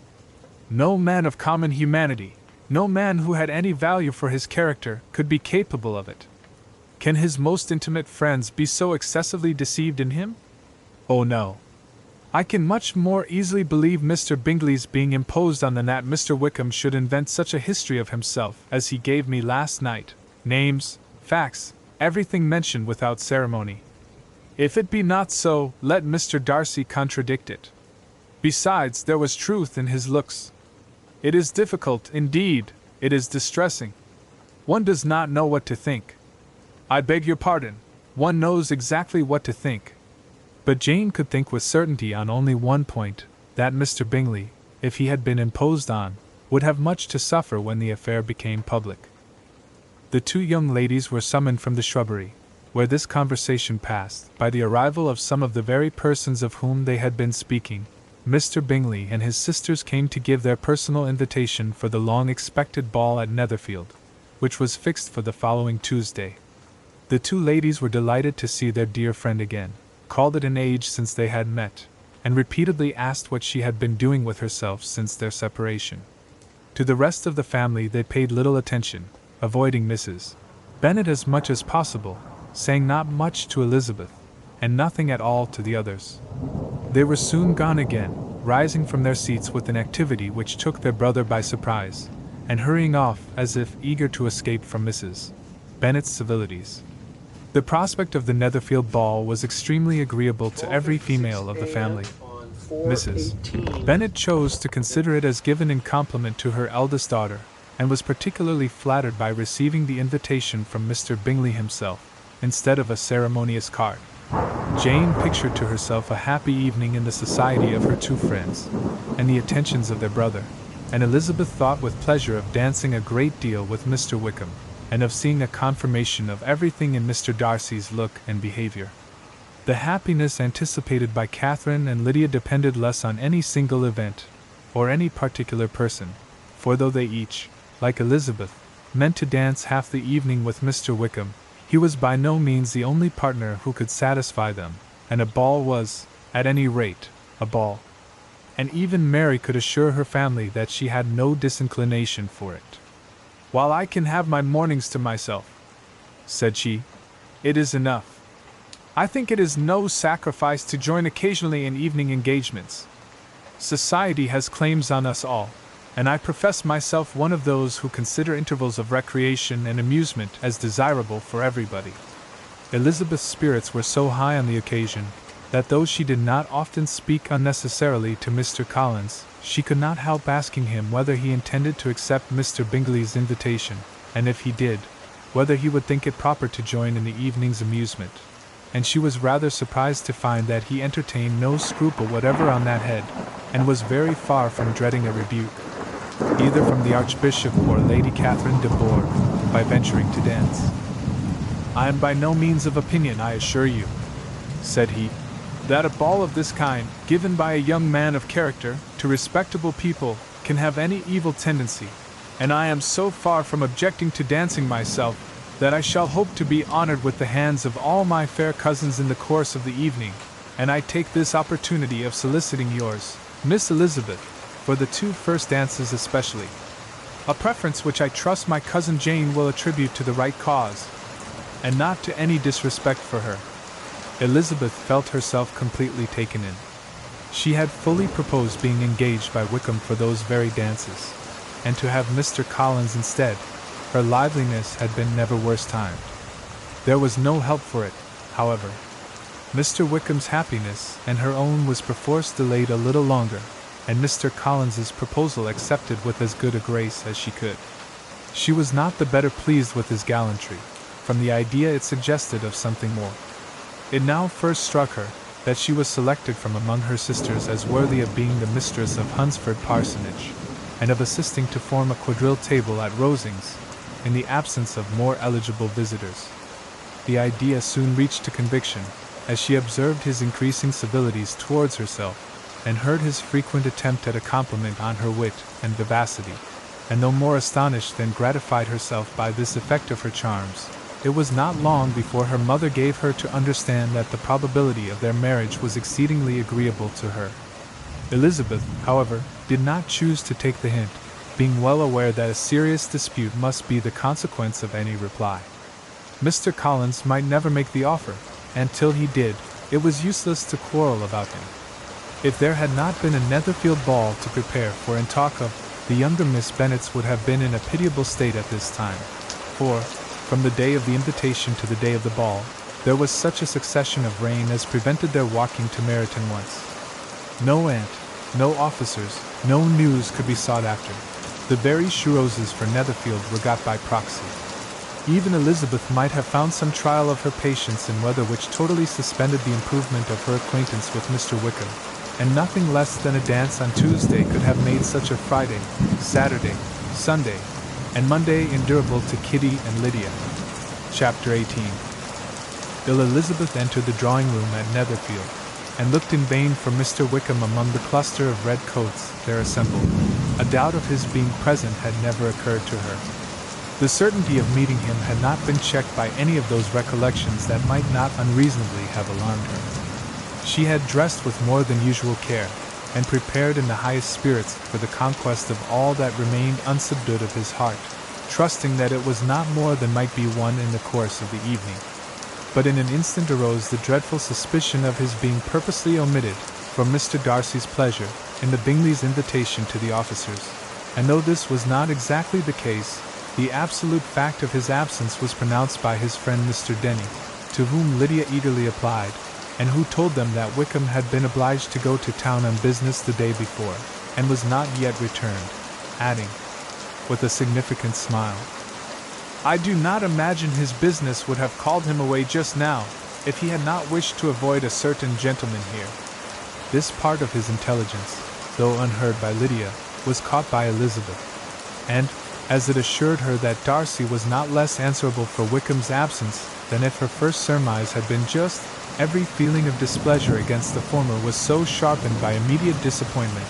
No man of common humanity, no man who had any value for his character, could be capable of it. Can his most intimate friends be so excessively deceived in him? Oh no. I can much more easily believe Mr. Bingley's being imposed on than that Mr. Wickham should invent such a history of himself as he gave me last night, names, facts, everything mentioned without ceremony. If it be not so, let Mr. Darcy contradict it. Besides, there was truth in his looks. It is difficult, indeed, it is distressing. One does not know what to think. I beg your pardon, one knows exactly what to think." But Jane could think with certainty on only one point, that Mr. Bingley, if he had been imposed on, would have much to suffer when the affair became public. The two young ladies were summoned from the shrubbery, where this conversation passed, by the arrival of some of the very persons of whom they had been speaking. Mr. Bingley and his sisters came to give their personal invitation for the long-expected ball at Netherfield, which was fixed for the following Tuesday. The two ladies were delighted to see their dear friend again, called it an age since they had met, and repeatedly asked what she had been doing with herself since their separation. To the rest of the family they paid little attention, avoiding Mrs. Bennet as much as possible, saying not much to Elizabeth, and nothing at all to the others. They were soon gone again, rising from their seats with an activity which took their brother by surprise, and hurrying off as if eager to escape from Mrs. Bennet's civilities. The prospect of the Netherfield ball was extremely agreeable to every female of the family. Mrs. Bennet chose to consider it as given in compliment to her eldest daughter, and was particularly flattered by receiving the invitation from Mr. Bingley himself, instead of a ceremonious card. Jane pictured to herself a happy evening in the society of her two friends, and the attentions of their brother, and Elizabeth thought with pleasure of dancing a great deal with Mr. Wickham, and of seeing a confirmation of everything in Mr. Darcy's look and behavior. The happiness anticipated by Catherine and Lydia depended less on any single event, or any particular person, for though they each, like Elizabeth, meant to dance half the evening with Mr. Wickham, he was by no means the only partner who could satisfy them, and a ball was, at any rate, a ball. And even Mary could assure her family that she had no disinclination for it. "While I can have my mornings to myself," said she, "it is enough. I think it is no sacrifice to join occasionally in evening engagements. Society has claims on us all, and I profess myself one of those who consider intervals of recreation and amusement as desirable for everybody." Elizabeth's spirits were so high on the occasion, that though she did not often speak unnecessarily to Mr. Collins, she could not help asking him whether he intended to accept Mr. Bingley's invitation, and if he did, whether he would think it proper to join in the evening's amusement. And she was rather surprised to find that he entertained no scruple whatever on that head, and was very far from dreading a rebuke, either from the Archbishop or Lady Catherine de Bourgh, by venturing to dance. "I am by no means of opinion, I assure you," said he, "that a ball of this kind, given by a young man of character, to respectable people, can have any evil tendency, and I am so far from objecting to dancing myself, that I shall hope to be honored with the hands of all my fair cousins in the course of the evening, and I take this opportunity of soliciting yours, Miss Elizabeth, for the 2 first dances especially. A preference which I trust my cousin Jane will attribute to the right cause, and not to any disrespect for her." Elizabeth felt herself completely taken in. She had fully proposed being engaged by Wickham for those very dances, and to have Mr. Collins instead, her liveliness had been never worse timed. There was no help for it, however. Mr. Wickham's happiness and her own was perforce delayed a little longer, and Mr. Collins's proposal accepted with as good a grace as she could. She was not the better pleased with his gallantry, from the idea it suggested of something more. It now first struck her that she was selected from among her sisters as worthy of being the mistress of Hunsford Parsonage, and of assisting to form a quadrille table at Rosings, in the absence of more eligible visitors. The idea soon reached to conviction, as she observed his increasing civilities towards herself, and heard his frequent attempt at a compliment on her wit and vivacity, and though more astonished than gratified herself by this effect of her charms, it was not long before her mother gave her to understand that the probability of their marriage was exceedingly agreeable to her. Elizabeth, however, did not choose to take the hint, being well aware that a serious dispute must be the consequence of any reply. Mr. Collins might never make the offer, and till he did, it was useless to quarrel about him. If there had not been a Netherfield ball to prepare for and talk of, the younger Miss Bennets would have been in a pitiable state at this time, for, from the day of the invitation to the day of the ball, there was such a succession of rain as prevented their walking to Meryton once. No aunt, no officers, no news could be sought after. The very churoses for Netherfield were got by proxy. Even Elizabeth might have found some trial of her patience in weather which totally suspended the improvement of her acquaintance with Mr. Wickham, and nothing less than a dance on Tuesday could have made such a Friday, Saturday, Sunday, and Monday endurable to Kitty and Lydia. Chapter 18. Ill Elizabeth entered the drawing-room at Netherfield, and looked in vain for Mr. Wickham among the cluster of red coats there assembled. A doubt of his being present had never occurred to her. The certainty of meeting him had not been checked by any of those recollections that might not unreasonably have alarmed her. She had dressed with more than usual care, and prepared in the highest spirits for the conquest of all that remained unsubdued of his heart, trusting that it was not more than might be won in the course of the evening. But in an instant arose the dreadful suspicion of his being purposely omitted, for Mr. Darcy's pleasure, in the Bingleys' invitation to the officers, and though this was not exactly the case, the absolute fact of his absence was pronounced by his friend Mr. Denny, to whom Lydia eagerly applied, and who told them that Wickham had been obliged to go to town on business the day before, and was not yet returned, adding, with a significant smile, "I do not imagine his business would have called him away just now, if he had not wished to avoid a certain gentleman here." This part of his intelligence, though unheard by Lydia, was caught by Elizabeth, and, as it assured her that Darcy was not less answerable for Wickham's absence than if her first surmise had been just, every feeling of displeasure against the former was so sharpened by immediate disappointment,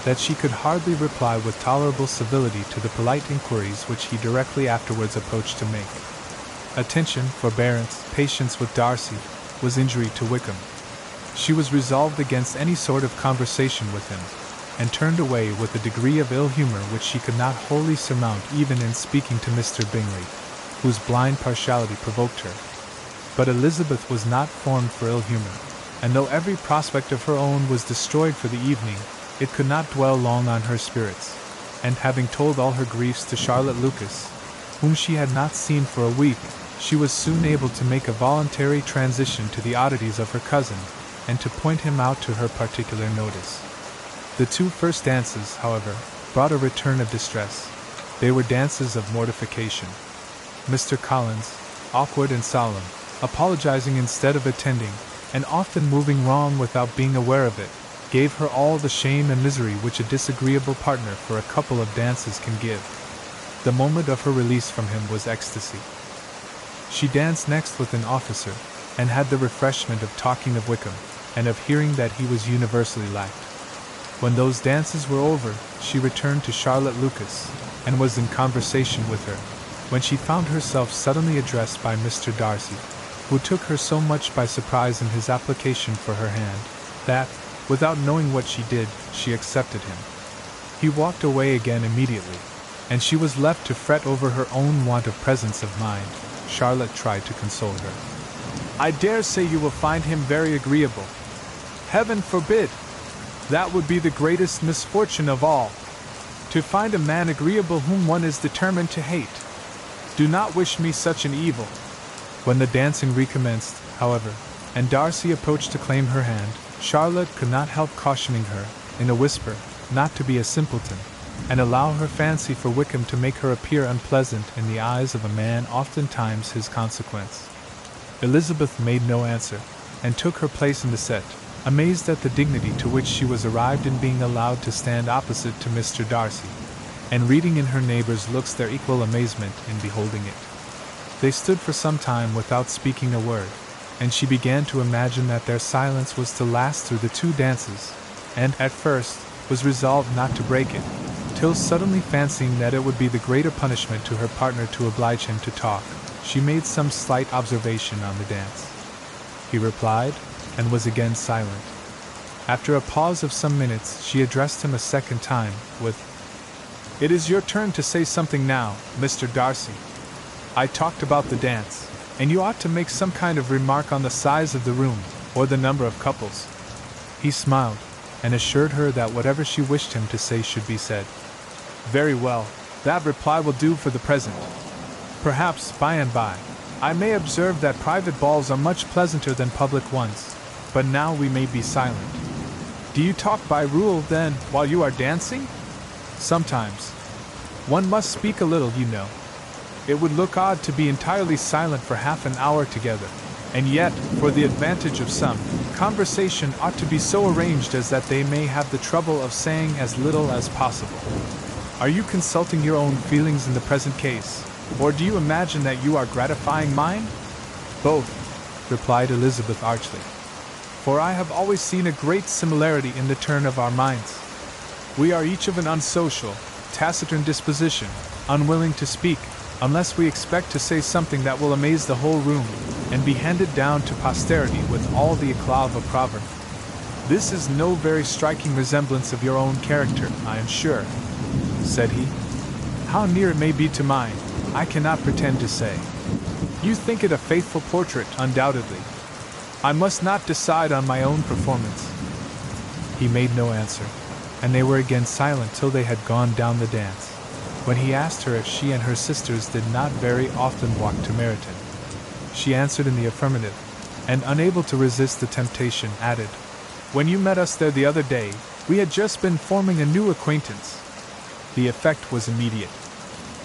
that she could hardly reply with tolerable civility to the polite inquiries which he directly afterwards approached to make. Attention, forbearance, patience with Darcy, was injury to Wickham. She was resolved against any sort of conversation with him, and turned away with a degree of ill humor which she could not wholly surmount even in speaking to Mr. Bingley, whose blind partiality provoked her. But Elizabeth was not formed for ill humor, and though every prospect of her own was destroyed for the evening, it could not dwell long on her spirits, and having told all her griefs to Charlotte Lucas, whom she had not seen for a week, she was soon able to make a voluntary transition to the oddities of her cousin, and to point him out to her particular notice. The 2 first dances, however, brought a return of distress. They were dances of mortification. Mr. Collins, awkward and solemn, apologizing instead of attending, and often moving wrong without being aware of it, gave her all the shame and misery which a disagreeable partner for a couple of dances can give. The moment of her release from him was ecstasy. She danced next with an officer, and had the refreshment of talking of Wickham, and of hearing that he was universally liked. When those dances were over, she returned to Charlotte Lucas, and was in conversation with her, when she found herself suddenly addressed by Mr. Darcy, who took her so much by surprise in his application for her hand, that, without knowing what she did, she accepted him. He walked away again immediately, and she was left to fret over her own want of presence of mind. Charlotte tried to console her. "I dare say you will find him very agreeable." "Heaven forbid! That would be the greatest misfortune of all. To find a man agreeable whom one is determined to hate. Do not wish me such an evil." When the dancing recommenced, however, and Darcy approached to claim her hand, Charlotte could not help cautioning her, in a whisper, not to be a simpleton, and allow her fancy for Wickham to make her appear unpleasant in the eyes of a man oftentimes his consequence. Elizabeth made no answer, and took her place in the set, amazed at the dignity to which she was arrived in being allowed to stand opposite to Mr. Darcy, and reading in her neighbors' looks their equal amazement in beholding it. They stood for some time without speaking a word, and she began to imagine that their silence was to last through the 2 dances, and, at first, was resolved not to break it, till suddenly fancying that it would be the greater punishment to her partner to oblige him to talk, she made some slight observation on the dance. He replied, and was again silent. After a pause of some minutes, she addressed him a second time, with, "It is your turn to say something now, Mr. Darcy. I talked about the dance, and you ought to make some kind of remark on the size of the room, or the number of couples." He smiled, and assured her that whatever she wished him to say should be said. "Very well, that reply will do for the present. Perhaps, by and by, I may observe that private balls are much pleasanter than public ones, but now we may be silent." "Do you talk by rule, then, while you are dancing?" "Sometimes. One must speak a little, you know. It would look odd to be entirely silent for half an hour together, and yet, for the advantage of some, conversation ought to be so arranged as that they may have the trouble of saying as little as possible. Are you consulting your own feelings in the present case, or do you imagine that you are gratifying mine?" "Both," replied Elizabeth archly. "For I have always seen a great similarity in the turn of our minds. We are each of an unsocial, taciturn disposition, unwilling to speak, unless we expect to say something that will amaze the whole room, and be handed down to posterity with all the eclat of a proverb. This is no very striking resemblance of your own character, I am sure," said he. "How near it may be to mine, I cannot pretend to say. You think it a faithful portrait, undoubtedly. I must not decide on my own performance." He made no answer, and they were again silent till they had gone down the dance, when he asked her if she and her sisters did not very often walk to Meryton. She answered in the affirmative, and, unable to resist the temptation, added, "When you met us there the other day, we had just been forming a new acquaintance." The effect was immediate.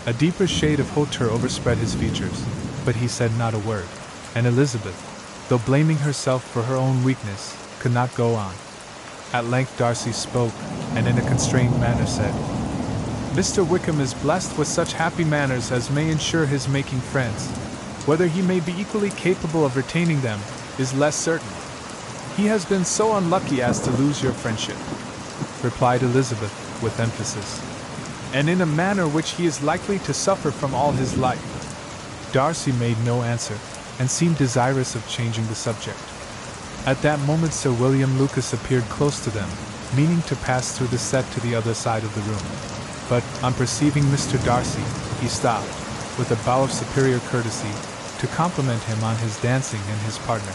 A deeper shade of hauteur overspread his features, but he said not a word, and Elizabeth, though blaming herself for her own weakness, could not go on. At length Darcy spoke, and in a constrained manner said, "Mr. Wickham is blessed with such happy manners as may ensure his making friends. Whether he may be equally capable of retaining them, is less certain. He has been so unlucky as to lose your friendship," replied Elizabeth, with emphasis, "and in a manner which he is likely to suffer from all his life." Darcy made no answer, and seemed desirous of changing the subject. At that moment Sir William Lucas appeared close to them, meaning to pass through the set to the other side of the room. But, on perceiving Mr. Darcy, he stopped, with a bow of superior courtesy, to compliment him on his dancing and his partner.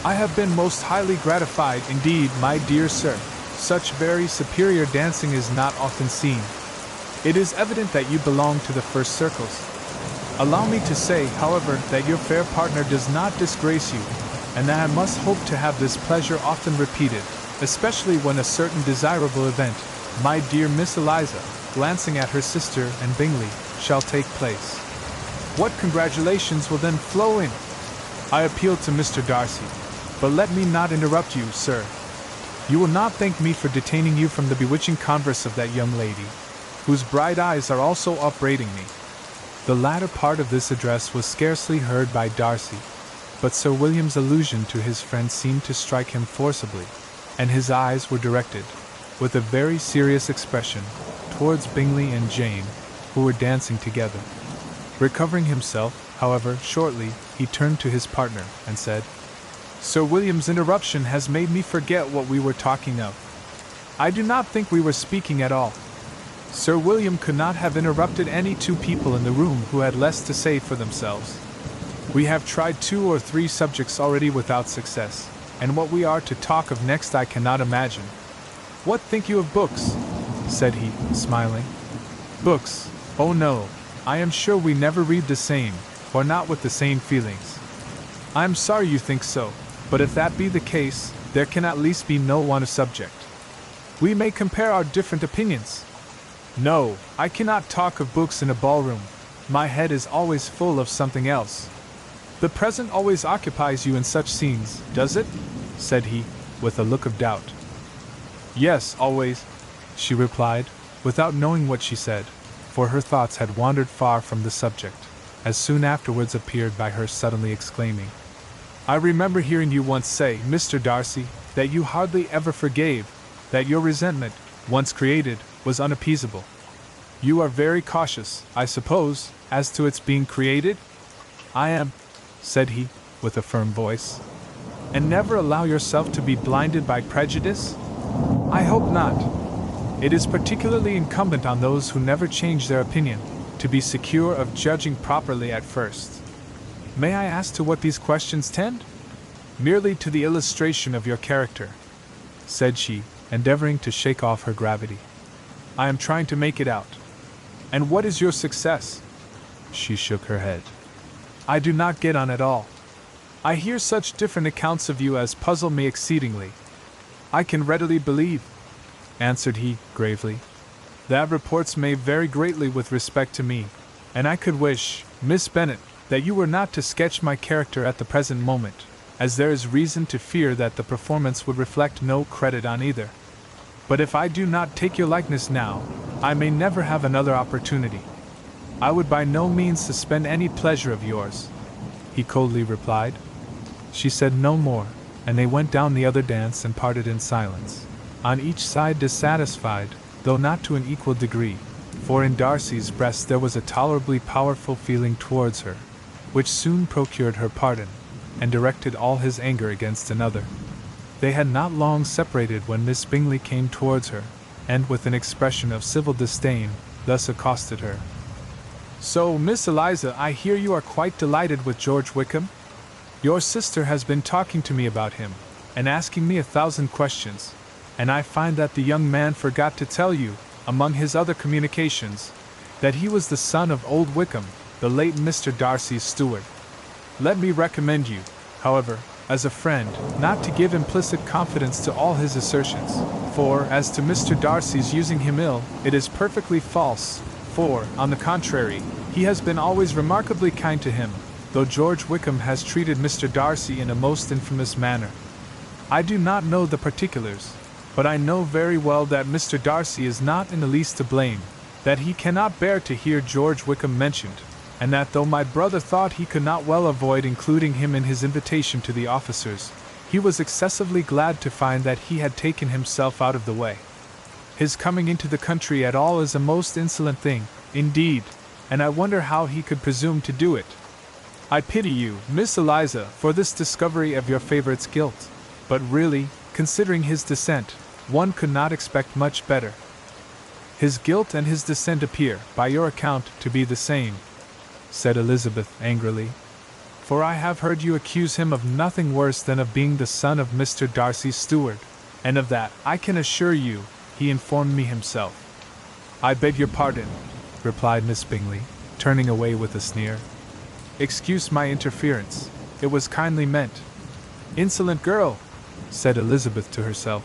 "I have been most highly gratified indeed, my dear sir. Such very superior dancing is not often seen. It is evident that you belong to the first circles. Allow me to say, however, that your fair partner does not disgrace you. and that I must hope to have this pleasure often repeated, especially when a certain desirable event, my dear Miss Eliza, glancing at her sister and Bingley, shall take place. What congratulations will then flow in! I appeal to Mr. Darcy, but let me not interrupt you, sir. You will not thank me for detaining you from the bewitching converse of that young lady, whose bright eyes are also upbraiding me. The latter part of this address was scarcely heard by Darcy, but Sir William's allusion to his friend seemed to strike him forcibly, and his eyes were directed, with a very serious expression, towards Bingley and Jane, who were dancing together. Recovering himself, however, shortly, he turned to his partner and said, Sir William's interruption has made me forget what we were talking of. I do not think we were speaking at all. Sir William could not have interrupted any two people in the room who had less to say for themselves. We have tried 2 or 3 subjects already without success, and what we are to talk of next I cannot imagine. What think you of books? Said he, smiling. Books? Oh no, I am sure we never read the same, or not with the same feelings. I am sorry you think so, but if that be the case, there can at least be no one subject. We may compare our different opinions. No, I cannot talk of books in a ballroom. My head is always full of something else. The present always occupies you in such scenes, does it? Said he, with a look of doubt. Yes, always, she replied, without knowing what she said, for her thoughts had wandered far from the subject, as soon afterwards appeared by her suddenly exclaiming, I remember hearing you once say, Mr. Darcy, that you hardly ever forgave, that your resentment, once created, was unappeasable. You are very cautious, I suppose, as to its being created? I am, said he, with a firm voice. And never allow yourself to be blinded by prejudice? I hope not. It is particularly incumbent on those who never change their opinion, to be secure of judging properly at first. May I ask to what these questions tend? Merely to the illustration of your character, said she, endeavoring to shake off her gravity. I am trying to make it out. And what is your success? She shook her head. I do not get on at all. I hear such different accounts of you as puzzle me exceedingly. I can readily believe, answered he, gravely, that reports may vary greatly with respect to me, and I could wish, Miss Bennet, that you were not to sketch my character at the present moment, as there is reason to fear that the performance would reflect no credit on either. But if I do not take your likeness now, I may never have another opportunity. I would by no means suspend any pleasure of yours, he coldly replied. She said no more, and they went down the other dance and parted in silence, on each side dissatisfied, though not to an equal degree, for in Darcy's breast there was a tolerably powerful feeling towards her, which soon procured her pardon, and directed all his anger against another. They had not long separated when Miss Bingley came towards her, and with an expression of civil disdain, thus accosted her. So, Miss Eliza, I hear you are quite delighted with George Wickham? Your sister has been talking to me about him, and asking me 1,000 questions, and I find that the young man forgot to tell you, among his other communications, that he was the son of old Wickham, the late Mr. Darcy's steward. Let me recommend you, however, as a friend, not to give implicit confidence to all his assertions, for, as to Mr. Darcy's using him ill, it is perfectly false, for, on the contrary, he has been always remarkably kind to him, though George Wickham has treated Mr. Darcy in a most infamous manner. I do not know the particulars, but I know very well that Mr. Darcy is not in the least to blame, that he cannot bear to hear George Wickham mentioned, and that though my brother thought he could not well avoid including him in his invitation to the officers, he was excessively glad to find that he had taken himself out of the way. His coming into the country at all is a most insolent thing, indeed, and I wonder how he could presume to do it. I pity you, Miss Eliza, for this discovery of your favourite's guilt, but really, considering his descent, one could not expect much better. His guilt and his descent appear, by your account, to be the same, said Elizabeth angrily, for I have heard you accuse him of nothing worse than of being the son of Mr. Darcy's steward, and of that, I can assure you, he informed me himself. I beg your pardon, replied Miss Bingley, turning away with a sneer. Excuse my interference, it was kindly meant. Insolent girl, said Elizabeth to herself.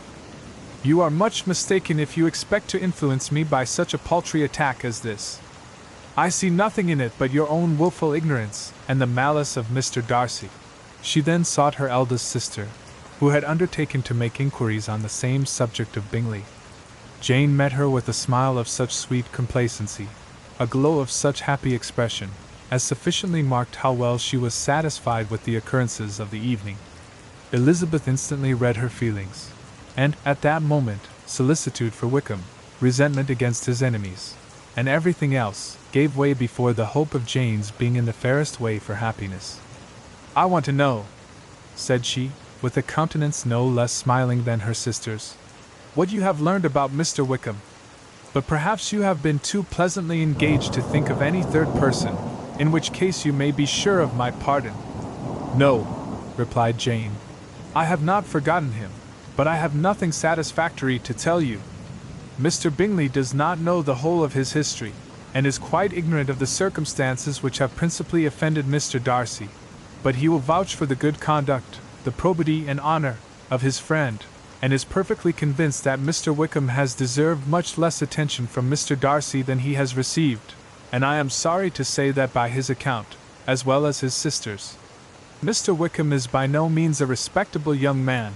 You are much mistaken if you expect to influence me by such a paltry attack as this. I see nothing in it but your own wilful ignorance and the malice of Mr. Darcy. She then sought her eldest sister, who had undertaken to make inquiries on the same subject of Bingley. Jane met her with a smile of such sweet complacency, a glow of such happy expression, as sufficiently marked how well she was satisfied with the occurrences of the evening. Elizabeth instantly read her feelings, and, at that moment, solicitude for Wickham, resentment against his enemies, and everything else, gave way before the hope of Jane's being in the fairest way for happiness. I want to know, said she, with a countenance no less smiling than her sister's, what you have learned about Mr. Wickham. But perhaps you have been too pleasantly engaged to think of any third person, in which case you may be sure of my pardon. No, replied Jane. I have not forgotten him, but I have nothing satisfactory to tell you. Mr. Bingley does not know the whole of his history, and is quite ignorant of the circumstances which have principally offended Mr. Darcy, but he will vouch for the good conduct, the probity and honor, of his friend, and is perfectly convinced that Mr. Wickham has deserved much less attention from Mr. Darcy than he has received, and I am sorry to say that by his account, as well as his sister's, Mr. Wickham is by no means a respectable young man.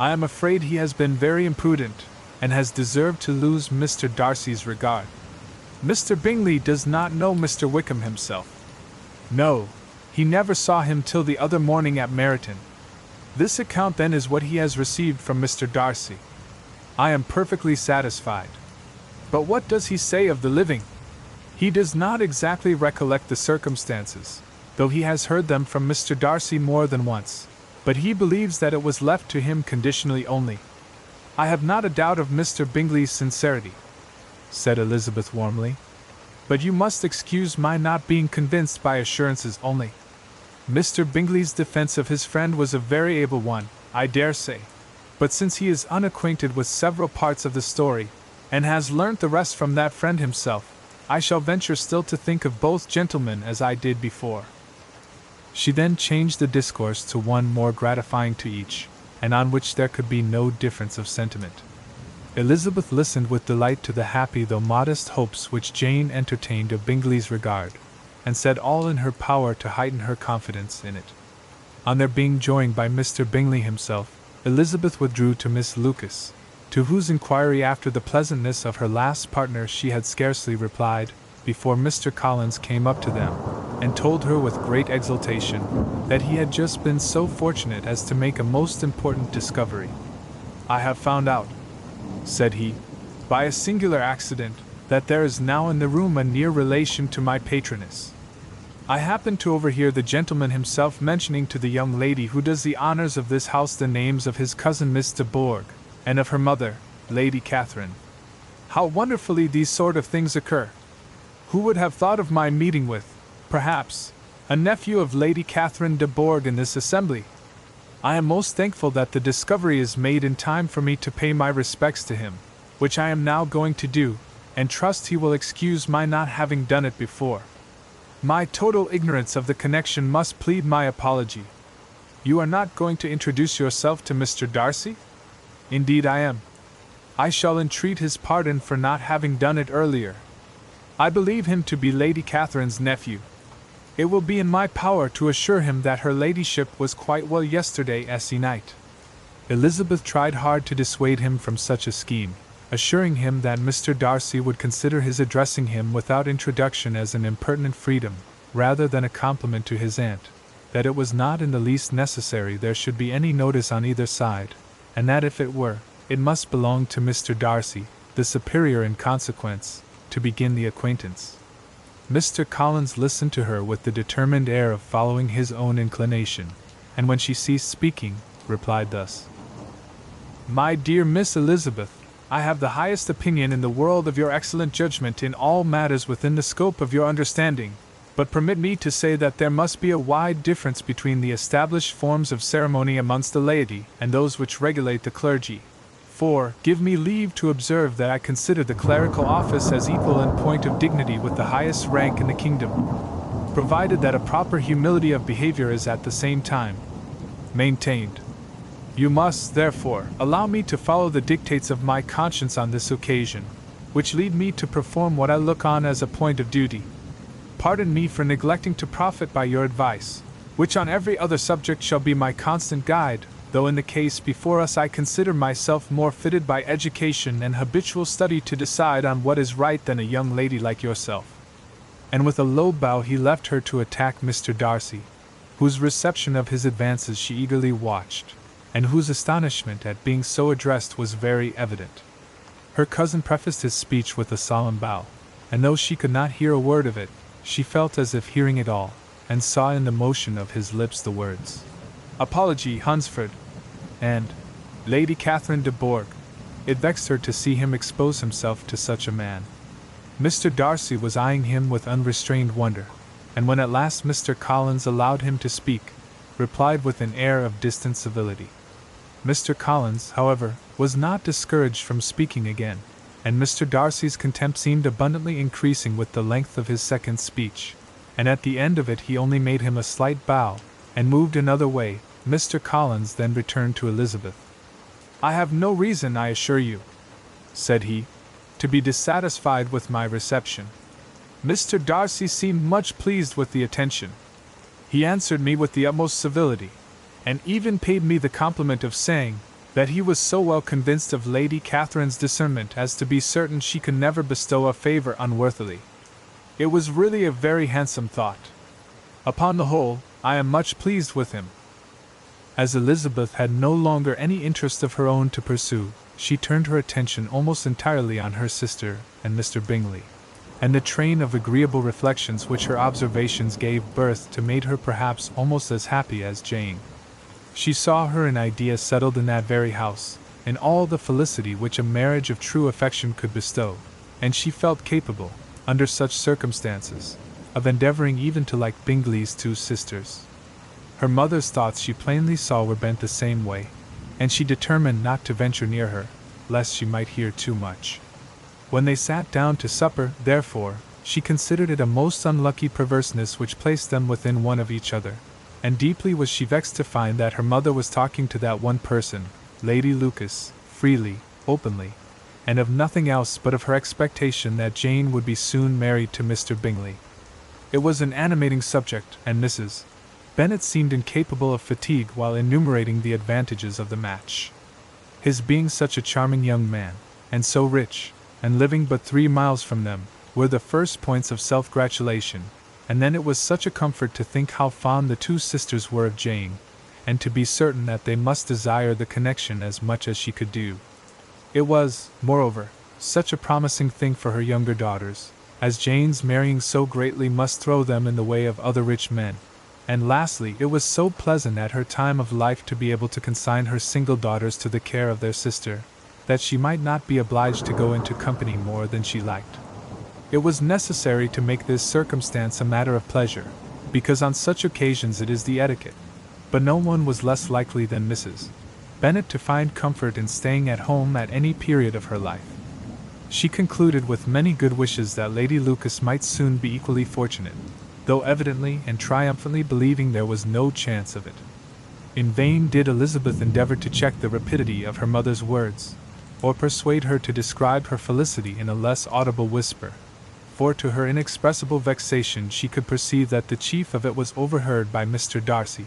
I am afraid he has been very imprudent, and has deserved to lose Mr. Darcy's regard. Mr. Bingley does not know Mr. Wickham himself. No, he never saw him till the other morning at Meryton. This account then is what he has received from Mr. Darcy. I am perfectly satisfied. But what does he say of the living? He does not exactly recollect the circumstances, though he has heard them from Mr. Darcy more than once, but he believes that it was left to him conditionally only. I have not a doubt of Mr. Bingley's sincerity, said Elizabeth warmly, but you must excuse my not being convinced by assurances only. Mr. Bingley's defense of his friend was a very able one, I dare say, but since he is unacquainted with several parts of the story, and has learnt the rest from that friend himself, I shall venture still to think of both gentlemen as I did before. She then changed the discourse to one more gratifying to each, and on which there could be no difference of sentiment. Elizabeth listened with delight to the happy though modest hopes which Jane entertained of Bingley's regard, and said all in her power to heighten her confidence in it. On their being joined by Mr. Bingley himself, Elizabeth withdrew to Miss Lucas, to whose inquiry after the pleasantness of her last partner she had scarcely replied, before Mr. Collins came up to them, and told her with great exultation that he had just been so fortunate as to make a most important discovery. I have found out, said he, by a singular accident, that there is now in the room a near relation to my patroness. I happened to overhear the gentleman himself mentioning to the young lady who does the honors of this house the names of his cousin Miss de Bourgh, and of her mother, Lady Catherine. How wonderfully these sort of things occur! Who would have thought of my meeting with, perhaps, a nephew of Lady Catherine de Bourgh in this assembly? I am most thankful that the discovery is made in time for me to pay my respects to him, which I am now going to do, and trust he will excuse my not having done it before. My total ignorance of the connection must plead my apology. You are not going to introduce yourself to Mr. Darcy? Indeed I am. I shall entreat his pardon for not having done it earlier. I believe him to be Lady Catherine's nephew. It will be in my power to assure him that her ladyship was quite well yesterday se'night. Elizabeth tried hard to dissuade him from such a scheme, assuring him that Mr. Darcy would consider his addressing him without introduction as an impertinent freedom, rather than a compliment to his aunt, that it was not in the least necessary there should be any notice on either side, and that if it were, it must belong to Mr. Darcy, the superior in consequence, to begin the acquaintance. Mr. Collins listened to her with the determined air of following his own inclination, and when she ceased speaking, replied thus: My dear Miss Elizabeth, I have the highest opinion in the world of your excellent judgment in all matters within the scope of your understanding, but permit me to say that there must be a wide difference between the established forms of ceremony amongst the laity and those which regulate the clergy. For, give me leave to observe that I consider the clerical office as equal in point of dignity with the highest rank in the kingdom, provided that a proper humility of behavior is at the same time maintained. You must, therefore, allow me to follow the dictates of my conscience on this occasion, which lead me to perform what I look on as a point of duty. Pardon me for neglecting to profit by your advice, which on every other subject shall be my constant guide, though in the case before us I consider myself more fitted by education and habitual study to decide on what is right than a young lady like yourself. And with a low bow he left her to attack Mr. Darcy, whose reception of his advances she eagerly watched, and whose astonishment at being so addressed was very evident. Her cousin prefaced his speech with a solemn bow, and though she could not hear a word of it, she felt as if hearing it all, and saw in the motion of his lips the words, "Apology, Hunsford," and "Lady Catherine de Bourgh." It vexed her to see him expose himself to such a man. Mr. Darcy was eyeing him with unrestrained wonder, and when at last Mr. Collins allowed him to speak, replied with an air of distant civility. Mr. Collins, however, was not discouraged from speaking again, and Mr. Darcy's contempt seemed abundantly increasing with the length of his second speech, and at the end of it he only made him a slight bow, and moved another way. Mr. Collins then returned to Elizabeth. "I have no reason, I assure you," said he, "to be dissatisfied with my reception. Mr. Darcy seemed much pleased with the attention. He answered me with the utmost civility, and even paid me the compliment of saying that he was so well convinced of Lady Catherine's discernment as to be certain she could never bestow a favor unworthily. It was really a very handsome thought. Upon the whole, I am much pleased with him." As Elizabeth had no longer any interest of her own to pursue, she turned her attention almost entirely on her sister and Mr. Bingley, and the train of agreeable reflections which her observations gave birth to made her perhaps almost as happy as Jane. She saw her in idea settled in that very house, in all the felicity which a marriage of true affection could bestow, and she felt capable, under such circumstances, of endeavoring even to like Bingley's two sisters. Her mother's thoughts she plainly saw were bent the same way, and she determined not to venture near her, lest she might hear too much. When they sat down to supper, therefore, she considered it a most unlucky perverseness which placed them within one of each other, and deeply was she vexed to find that her mother was talking to that one person, Lady Lucas, freely, openly, and of nothing else but of her expectation that Jane would be soon married to Mr. Bingley. It was an animating subject, and Mrs. Bennet seemed incapable of fatigue while enumerating the advantages of the match. His being such a charming young man, and so rich, and living but 3 miles from them, were the first points of self-gratulation, and then it was such a comfort to think how fond the two sisters were of Jane, and to be certain that they must desire the connection as much as she could do. It was, moreover, such a promising thing for her younger daughters, as Jane's marrying so greatly must throw them in the way of other rich men. And lastly, it was so pleasant at her time of life to be able to consign her single daughters to the care of their sister, that she might not be obliged to go into company more than she liked. It was necessary to make this circumstance a matter of pleasure, because on such occasions it is the etiquette, but no one was less likely than Mrs. Bennet to find comfort in staying at home at any period of her life. She concluded with many good wishes that Lady Lucas might soon be equally fortunate, though evidently and triumphantly believing there was no chance of it. In vain did Elizabeth endeavor to check the rapidity of her mother's words, or persuade her to describe her felicity in a less audible whisper, for to her inexpressible vexation she could perceive that the chief of it was overheard by Mr. Darcy,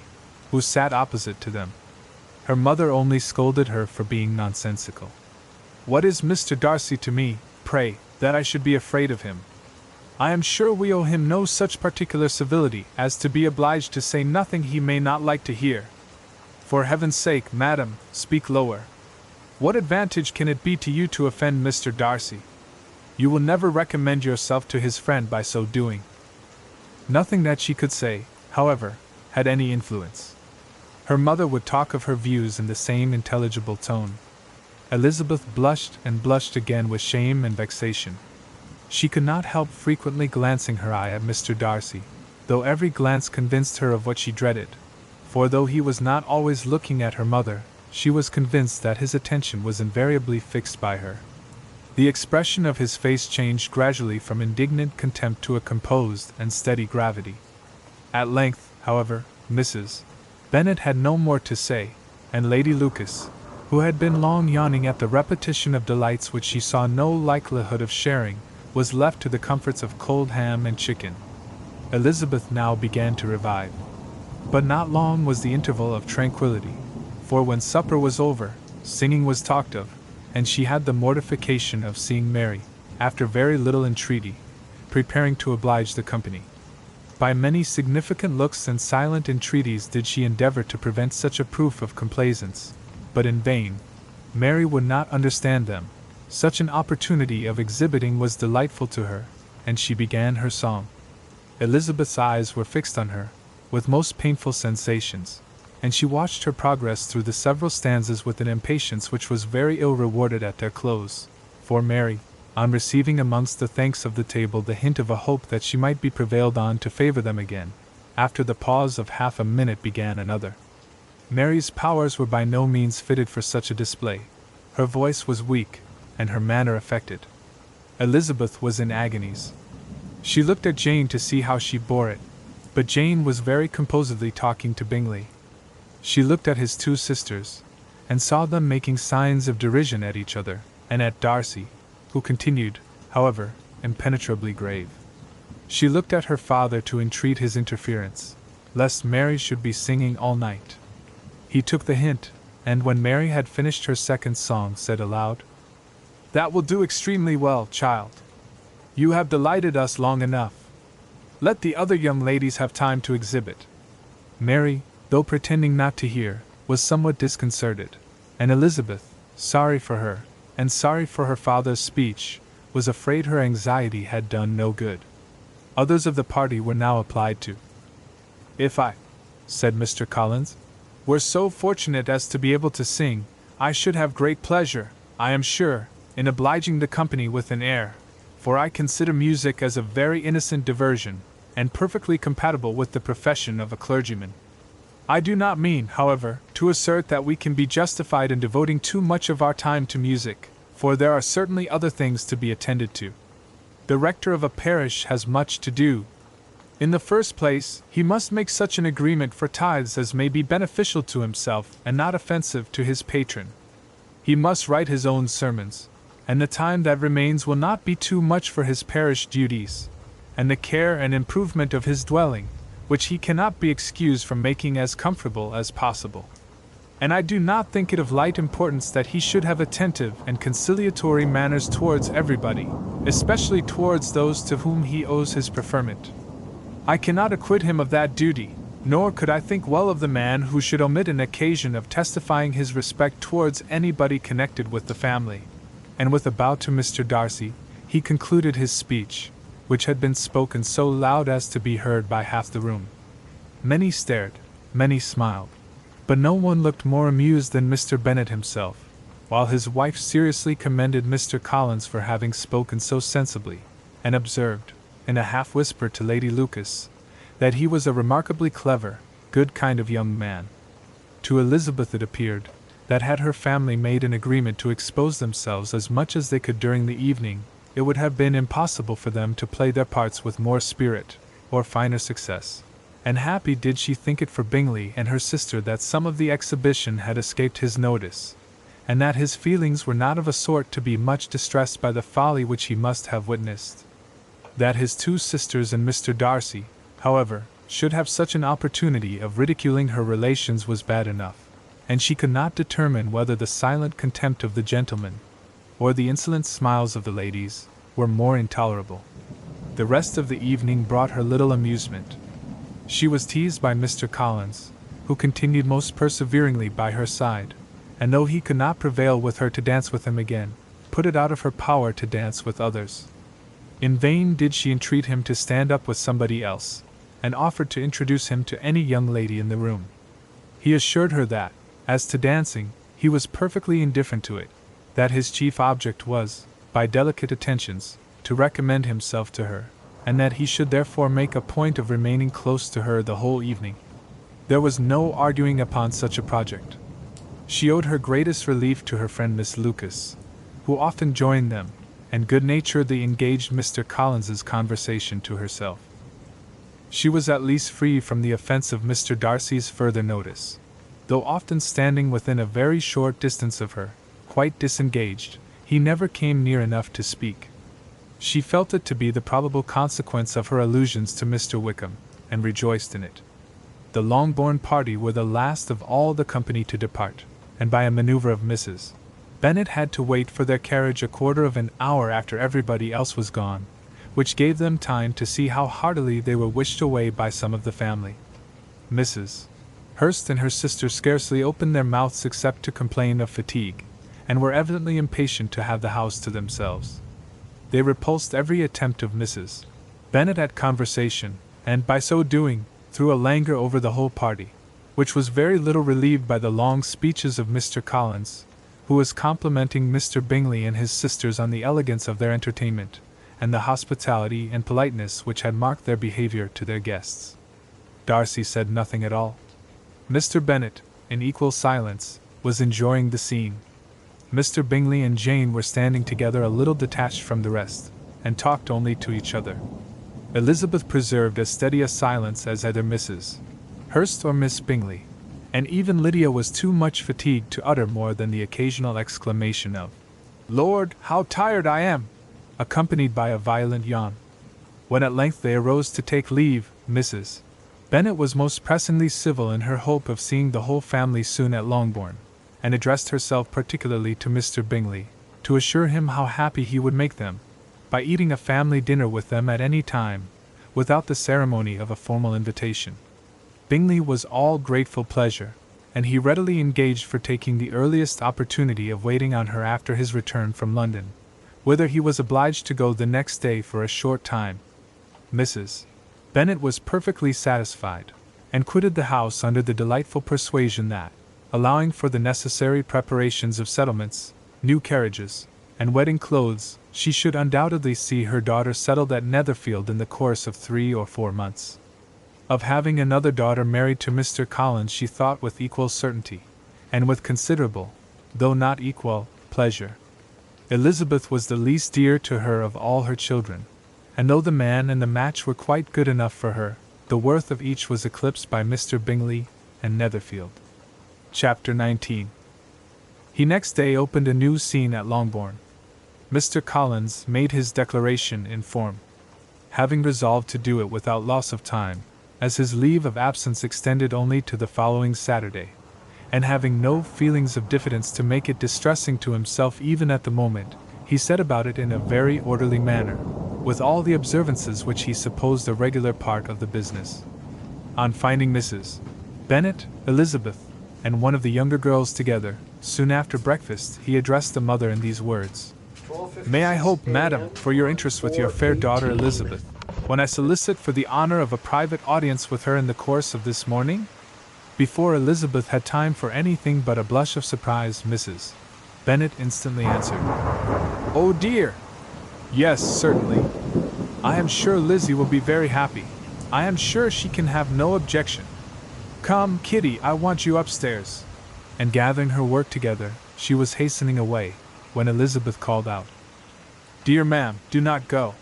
who sat opposite to them. Her mother only scolded her for being nonsensical. "What is Mr. Darcy to me, pray, that I should be afraid of him? I am sure we owe him no such particular civility as to be obliged to say nothing he may not like to hear. For heaven's sake, madam, speak lower. What advantage can it be to you to offend Mr. Darcy? You will never recommend yourself to his friend by so doing." Nothing that she could say, however, had any influence. Her mother would talk of her views in the same intelligible tone. Elizabeth blushed and blushed again with shame and vexation. She could not help frequently glancing her eye at Mr. Darcy, though every glance convinced her of what she dreaded, for though he was not always looking at her mother, she was convinced that his attention was invariably fixed by her. The expression of his face changed gradually from indignant contempt to a composed and steady gravity. At length, however, Mrs. Bennet had no more to say, and Lady Lucas, who had been long yawning at the repetition of delights which she saw no likelihood of sharing, was left to the comforts of cold ham and chicken. Elizabeth now began to revive. But not long was the interval of tranquility, for when supper was over, singing was talked of, and she had the mortification of seeing Mary, after very little entreaty, preparing to oblige the company. By many significant looks and silent entreaties did she endeavor to prevent such a proof of complaisance, but in vain. Mary would not understand them. Such an opportunity of exhibiting was delightful to her, and she began her song. Elizabeth's eyes were fixed on her, with most painful sensations, and she watched her progress through the several stanzas with an impatience which was very ill rewarded at their close, for Mary, on receiving amongst the thanks of the table the hint of a hope that she might be prevailed on to favor them again, after the pause of half a minute began another. Mary's powers were by no means fitted for such a display. Her voice was weak, and her manner affected. Elizabeth was in agonies. She looked at Jane to see how she bore it, but Jane was very composedly talking to Bingley. She looked at his two sisters, and saw them making signs of derision at each other, and at Darcy, who continued, however, impenetrably grave. She looked at her father to entreat his interference, lest Mary should be singing all night. He took the hint, and when Mary had finished her second song said aloud, "That will do extremely well, child. You have delighted us long enough. Let the other young ladies have time to exhibit." Mary, though pretending not to hear, was somewhat disconcerted, and Elizabeth, sorry for her, and sorry for her father's speech, was afraid her anxiety had done no good. Others of the party were now applied to. "If I," said Mr. Collins, "were so fortunate as to be able to sing, I should have great pleasure, I am sure, in obliging the company with an air, for I consider music as a very innocent diversion, and perfectly compatible with the profession of a clergyman. I do not mean, however, to assert that we can be justified in devoting too much of our time to music, for there are certainly other things to be attended to. The rector of a parish has much to do. In the first place, he must make such an agreement for tithes as may be beneficial to himself and not offensive to his patron. He must write his own sermons, and the time that remains will not be too much for his parish duties, and the care and improvement of his dwelling, which he cannot be excused from making as comfortable as possible. And I do not think it of light importance that he should have attentive and conciliatory manners towards everybody, especially towards those to whom he owes his preferment. I cannot acquit him of that duty, nor could I think well of the man who should omit an occasion of testifying his respect towards anybody connected with the family." And with a bow to Mr. Darcy, he concluded his speech, which had been spoken so loud as to be heard by half the room. Many stared, many smiled, but no one looked more amused than Mr. Bennet himself, while his wife seriously commended Mr. Collins for having spoken so sensibly, and observed, in a half-whisper to Lady Lucas, that he was a remarkably clever, good kind of young man. To Elizabeth it appeared, that had her family made an agreement to expose themselves as much as they could during the evening, it would have been impossible for them to play their parts with more spirit, or finer success. And happy did she think it for Bingley and her sister that some of the exhibition had escaped his notice, and that his feelings were not of a sort to be much distressed by the folly which he must have witnessed. That his two sisters and Mr. Darcy, however, should have such an opportunity of ridiculing her relations was bad enough, and she could not determine whether the silent contempt of the gentlemen, or the insolent smiles of the ladies, were more intolerable. The rest of the evening brought her little amusement. She was teased by Mr. Collins, who continued most perseveringly by her side, and though he could not prevail with her to dance with him again, put it out of her power to dance with others. In vain did she entreat him to stand up with somebody else, and offered to introduce him to any young lady in the room. He assured her that, as to dancing, he was perfectly indifferent to it, that his chief object was, by delicate attentions, to recommend himself to her, and that he should therefore make a point of remaining close to her the whole evening. There was no arguing upon such a project. She owed her greatest relief to her friend Miss Lucas, who often joined them, and good-naturedly engaged Mr. Collins's conversation to herself. She was at least free from the offense of Mr. Darcy's further notice. Though often standing within a very short distance of her, quite disengaged, he never came near enough to speak. She felt it to be the probable consequence of her allusions to Mr. Wickham, and rejoiced in it. The Longbourn party were the last of all the company to depart, and by a maneuver of Mrs. Bennet had to wait for their carriage a quarter of an hour after everybody else was gone, which gave them time to see how heartily they were wished away by some of the family. Mrs. Hurst and her sister scarcely opened their mouths except to complain of fatigue, and were evidently impatient to have the house to themselves. They repulsed every attempt of Mrs. Bennet at conversation, and by so doing, threw a languor over the whole party, which was very little relieved by the long speeches of Mr. Collins, who was complimenting Mr. Bingley and his sisters on the elegance of their entertainment, and the hospitality and politeness which had marked their behavior to their guests. Darcy said nothing at all. Mr. Bennet, in equal silence, was enjoying the scene. Mr. Bingley and Jane were standing together a little detached from the rest, and talked only to each other. Elizabeth preserved as steady a silence as either Mrs. Hurst or Miss Bingley, and even Lydia was too much fatigued to utter more than the occasional exclamation of, "Lord, how tired I am!" accompanied by a violent yawn. When at length they arose to take leave, Mrs. Bennet was most pressingly civil in her hope of seeing the whole family soon at Longbourn, and addressed herself particularly to Mr. Bingley, to assure him how happy he would make them, by eating a family dinner with them at any time, without the ceremony of a formal invitation. Bingley was all grateful pleasure, and he readily engaged for taking the earliest opportunity of waiting on her after his return from London, whither he was obliged to go the next day for a short time. Mrs. Bennet was perfectly satisfied, and quitted the house under the delightful persuasion that, allowing for the necessary preparations of settlements, new carriages, and wedding clothes, she should undoubtedly see her daughter settled at Netherfield in the course of 3 or 4 months. Of having another daughter married to Mr. Collins she thought with equal certainty, and with considerable, though not equal, pleasure. Elizabeth was the least dear to her of all her children, and though the man and the match were quite good enough for her, the worth of each was eclipsed by Mr. Bingley and Netherfield. Chapter 19. He next day opened a new scene at Longbourn. Mr. Collins made his declaration in form, having resolved to do it without loss of time, as his leave of absence extended only to the following Saturday, and having no feelings of diffidence to make it distressing to himself even at the moment, he set about it in a very orderly manner, with all the observances which he supposed a regular part of the business. On finding Mrs. Bennet, Elizabeth, and one of the younger girls together, soon after breakfast, he addressed the mother in these words: "May I hope, madam, for your interest with your fair daughter Elizabeth, when I solicit for the honor of a private audience with her in the course of this morning?" Before Elizabeth had time for anything but a blush of surprise, Mrs. Bennet instantly answered, "Oh dear! Yes, certainly. I am sure Lizzie will be very happy. I am sure she can have no objection. Come, Kitty, I want you upstairs." And gathering her work together, she was hastening away, when Elizabeth called out, "Dear ma'am, do not go.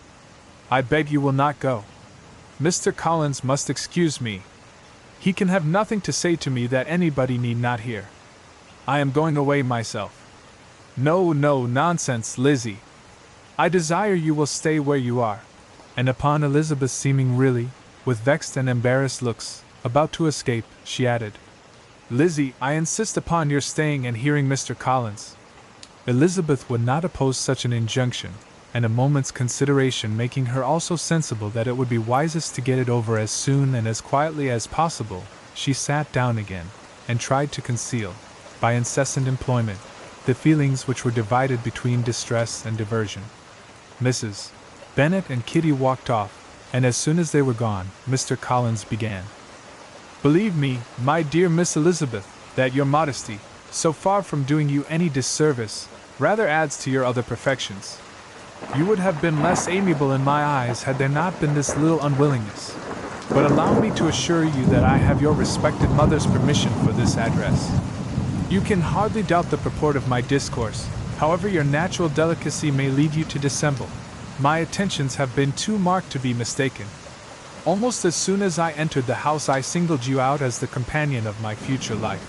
I beg you will not go. Mr. Collins must excuse me. He can have nothing to say to me that anybody need not hear. I am going away myself." "No, no, nonsense, Lizzie. I desire you will stay where you are." And upon Elizabeth seeming really, with vexed and embarrassed looks, about to escape, she added, "Lizzie, I insist upon your staying and hearing Mr. Collins." Elizabeth would not oppose such an injunction, and a moment's consideration making her also sensible that it would be wisest to get it over as soon and as quietly as possible, she sat down again, and tried to conceal, by incessant employment, the feelings which were divided between distress and diversion. Mrs. Bennet and Kitty walked off, and as soon as they were gone, Mr. Collins began. "Believe me, my dear Miss Elizabeth, that your modesty, so far from doing you any disservice, rather adds to your other perfections. You would have been less amiable in my eyes had there not been this little unwillingness. But allow me to assure you that I have your respected mother's permission for this address. You can hardly doubt the purport of my discourse, however your natural delicacy may lead you to dissemble. My attentions have been too marked to be mistaken. Almost as soon as I entered the house I singled you out as the companion of my future life.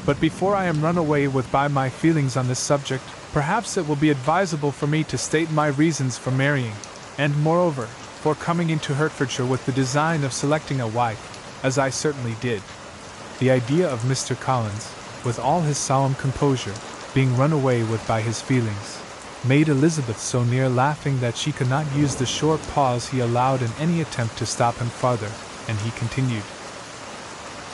But before I am run away with by my feelings on this subject, perhaps it will be advisable for me to state my reasons for marrying, and moreover, for coming into Hertfordshire with the design of selecting a wife, as I certainly did. The idea of Mr. Collins, with all his solemn composure, being run away with by his feelings, made Elizabeth so near laughing that she could not use the short pause he allowed in any attempt to stop him farther, and he continued.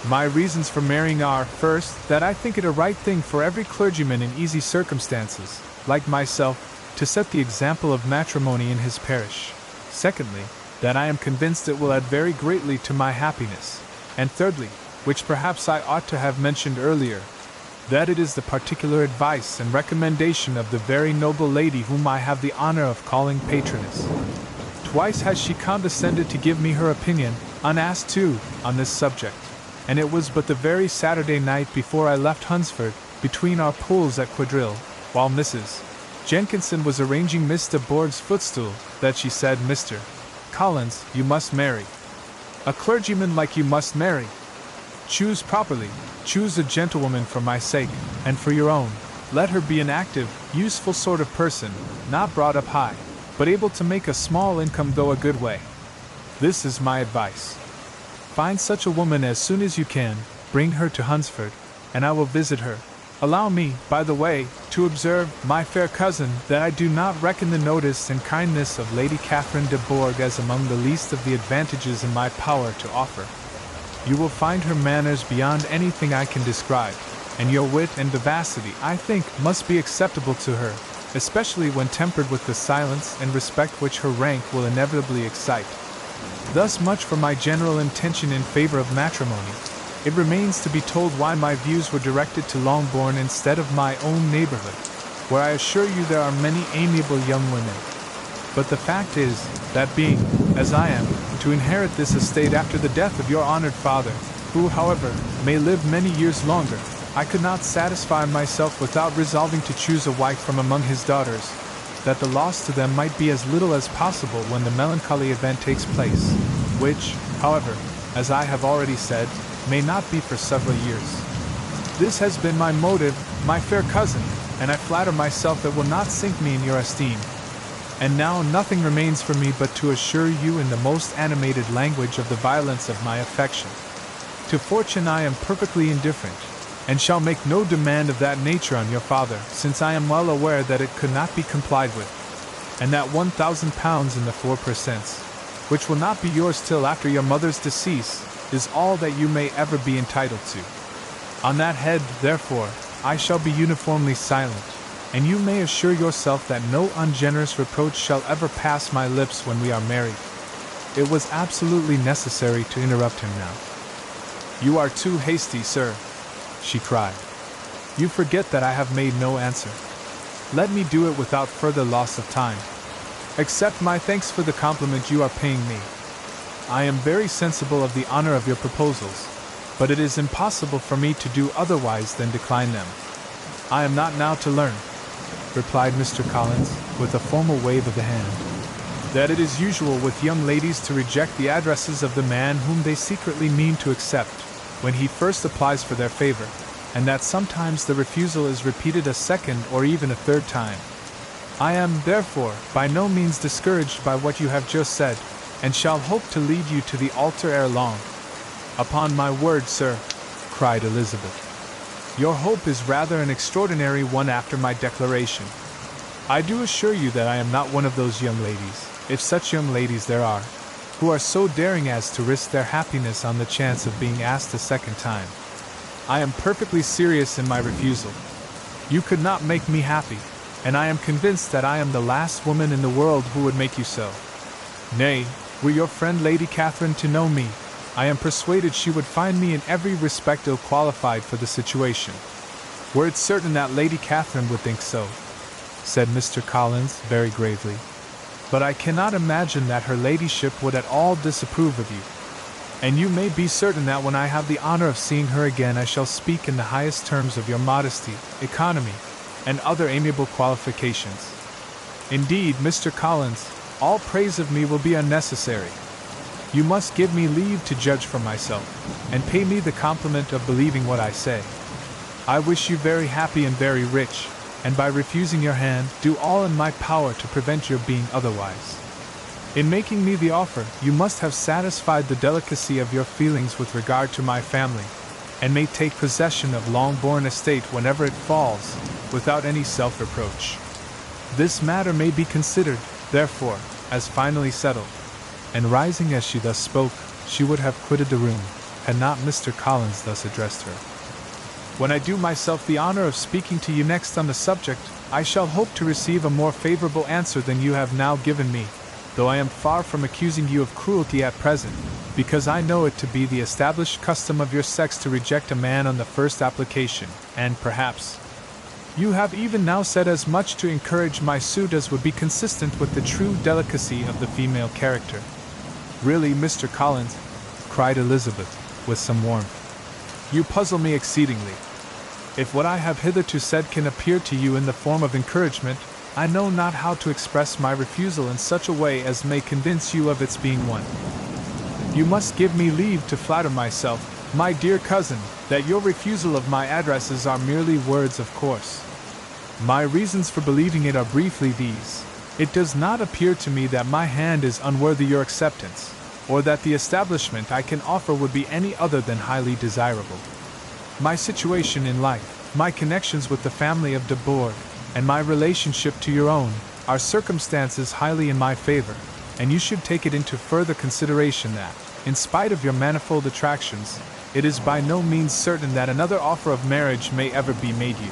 My reasons for marrying are, first, that I think it a right thing for every clergyman in easy circumstances, like myself, to set the example of matrimony in his parish. Secondly, that I am convinced it will add very greatly to my happiness. And thirdly, which perhaps I ought to have mentioned earlier, that it is the particular advice and recommendation of the very noble lady whom I have the honor of calling patroness. Twice has she condescended to give me her opinion, unasked too, on this subject, and it was but the very Saturday night before I left Hunsford, between our pools at quadrille, while Mrs. Jenkinson was arranging Miss de Bourgh's footstool, that she said, Mr. Collins, you must marry. A clergyman like you must marry. Choose properly, choose a gentlewoman for my sake, and for your own. Let her be an active, useful sort of person, not brought up high, but able to make a small income though a good way. This is my advice. Find such a woman as soon as you can, bring her to Hunsford, and I will visit her. Allow me, by the way, to observe, my fair cousin, that I do not reckon the notice and kindness of Lady Catherine de Bourgh as among the least of the advantages in my power to offer. You will find her manners beyond anything I can describe, and your wit and vivacity, I think, must be acceptable to her, especially when tempered with the silence and respect which her rank will inevitably excite. Thus much for my general intention in favor of matrimony. It remains to be told why my views were directed to Longbourn instead of my own neighborhood, where I assure you there are many amiable young women. But the fact is, that being, as I am, to inherit this estate after the death of your honored father, who, however, may live many years longer, I could not satisfy myself without resolving to choose a wife from among his daughters, that the loss to them might be as little as possible when the melancholy event takes place, which, however, as I have already said, may not be for several years. This has been my motive, my fair cousin, and I flatter myself it will not sink me in your esteem. And now nothing remains for me but to assure you in the most animated language of the violence of my affection. To fortune I am perfectly indifferent, and shall make no demand of that nature on your father, since I am well aware that it could not be complied with, and that £1,000 in the 4 per cents, which will not be yours till after your mother's decease, is all that you may ever be entitled to. On that head, therefore, I shall be uniformly silent, and you may assure yourself that no ungenerous reproach shall ever pass my lips when we are married. It was absolutely necessary to interrupt him now. You are too hasty, sir, she cried. You forget that I have made no answer. Let me do it without further loss of time. Accept my thanks for the compliment you are paying me. I am very sensible of the honor of your proposals, but it is impossible for me to do otherwise than decline them. I am not now to learn, replied Mr. Collins, with a formal wave of the hand, that it is usual with young ladies to reject the addresses of the man whom they secretly mean to accept, when he first applies for their favor, and that sometimes the refusal is repeated a second or even a third time. I am, therefore, by no means discouraged by what you have just said, and shall hope to lead you to the altar ere long. Upon my word, sir, cried Elizabeth, your hope is rather an extraordinary one after my declaration. I do assure you that I am not one of those young ladies, if such young ladies there are, who are so daring as to risk their happiness on the chance of being asked a second time. I am perfectly serious in my refusal. You could not make me happy, and I am convinced that I am the last woman in the world who would make you so. Nay, were your friend Lady Catherine to know me, I am persuaded she would find me in every respect ill-qualified for the situation. Were it certain that Lady Catherine would think so, said Mr. Collins very gravely, but I cannot imagine that her ladyship would at all disapprove of you. And you may be certain that when I have the honor of seeing her again I shall speak in the highest terms of your modesty, economy, and other amiable qualifications. Indeed, Mr. Collins, all praise of me will be unnecessary. you must give me leave to judge for myself, and pay me the compliment of believing what I say. I wish you very happy and very rich, and by refusing your hand, do all in my power to prevent your being otherwise. In making me the offer, you must have satisfied the delicacy of your feelings with regard to my family, and may take possession of long-born estate whenever it falls, without any self-reproach. This matter may be considered, therefore, as finally settled. And rising as she thus spoke, she would have quitted the room, had not Mr. Collins thus addressed her. When I do myself the honor of speaking to you next on the subject, I shall hope to receive a more favorable answer than you have now given me, though I am far from accusing you of cruelty at present, because I know it to be the established custom of your sex to reject a man on the first application, and perhaps you have even now said as much to encourage my suit as would be consistent with the true delicacy of the female character. Really, Mr. Collins, cried Elizabeth, with some warmth, you puzzle me exceedingly. If what I have hitherto said can appear to you in the form of encouragement, I know not how to express my refusal in such a way as may convince you of its being one. You must give me leave to flatter myself, my dear cousin, that your refusal of my addresses are merely words of course. My reasons for believing it are briefly these. It does not appear to me that my hand is unworthy your acceptance, or that the establishment I can offer would be any other than highly desirable. My situation in life, my connections with the family of de Bourgh, and my relationship to your own, are circumstances highly in my favor, and you should take it into further consideration that, in spite of your manifold attractions, it is by no means certain that another offer of marriage may ever be made you.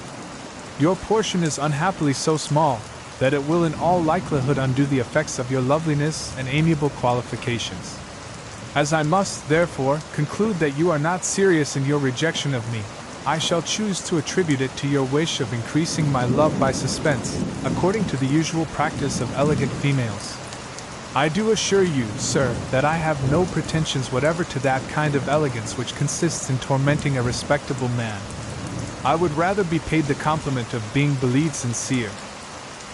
Your portion is unhappily so small that it will in all likelihood undo the effects of your loveliness and amiable qualifications. As I must, therefore, conclude that you are not serious in your rejection of me, I shall choose to attribute it to your wish of increasing my love by suspense, according to the usual practice of elegant females. I do assure you, sir, that I have no pretensions whatever to that kind of elegance which consists in tormenting a respectable man. I would rather be paid the compliment of being believed sincere.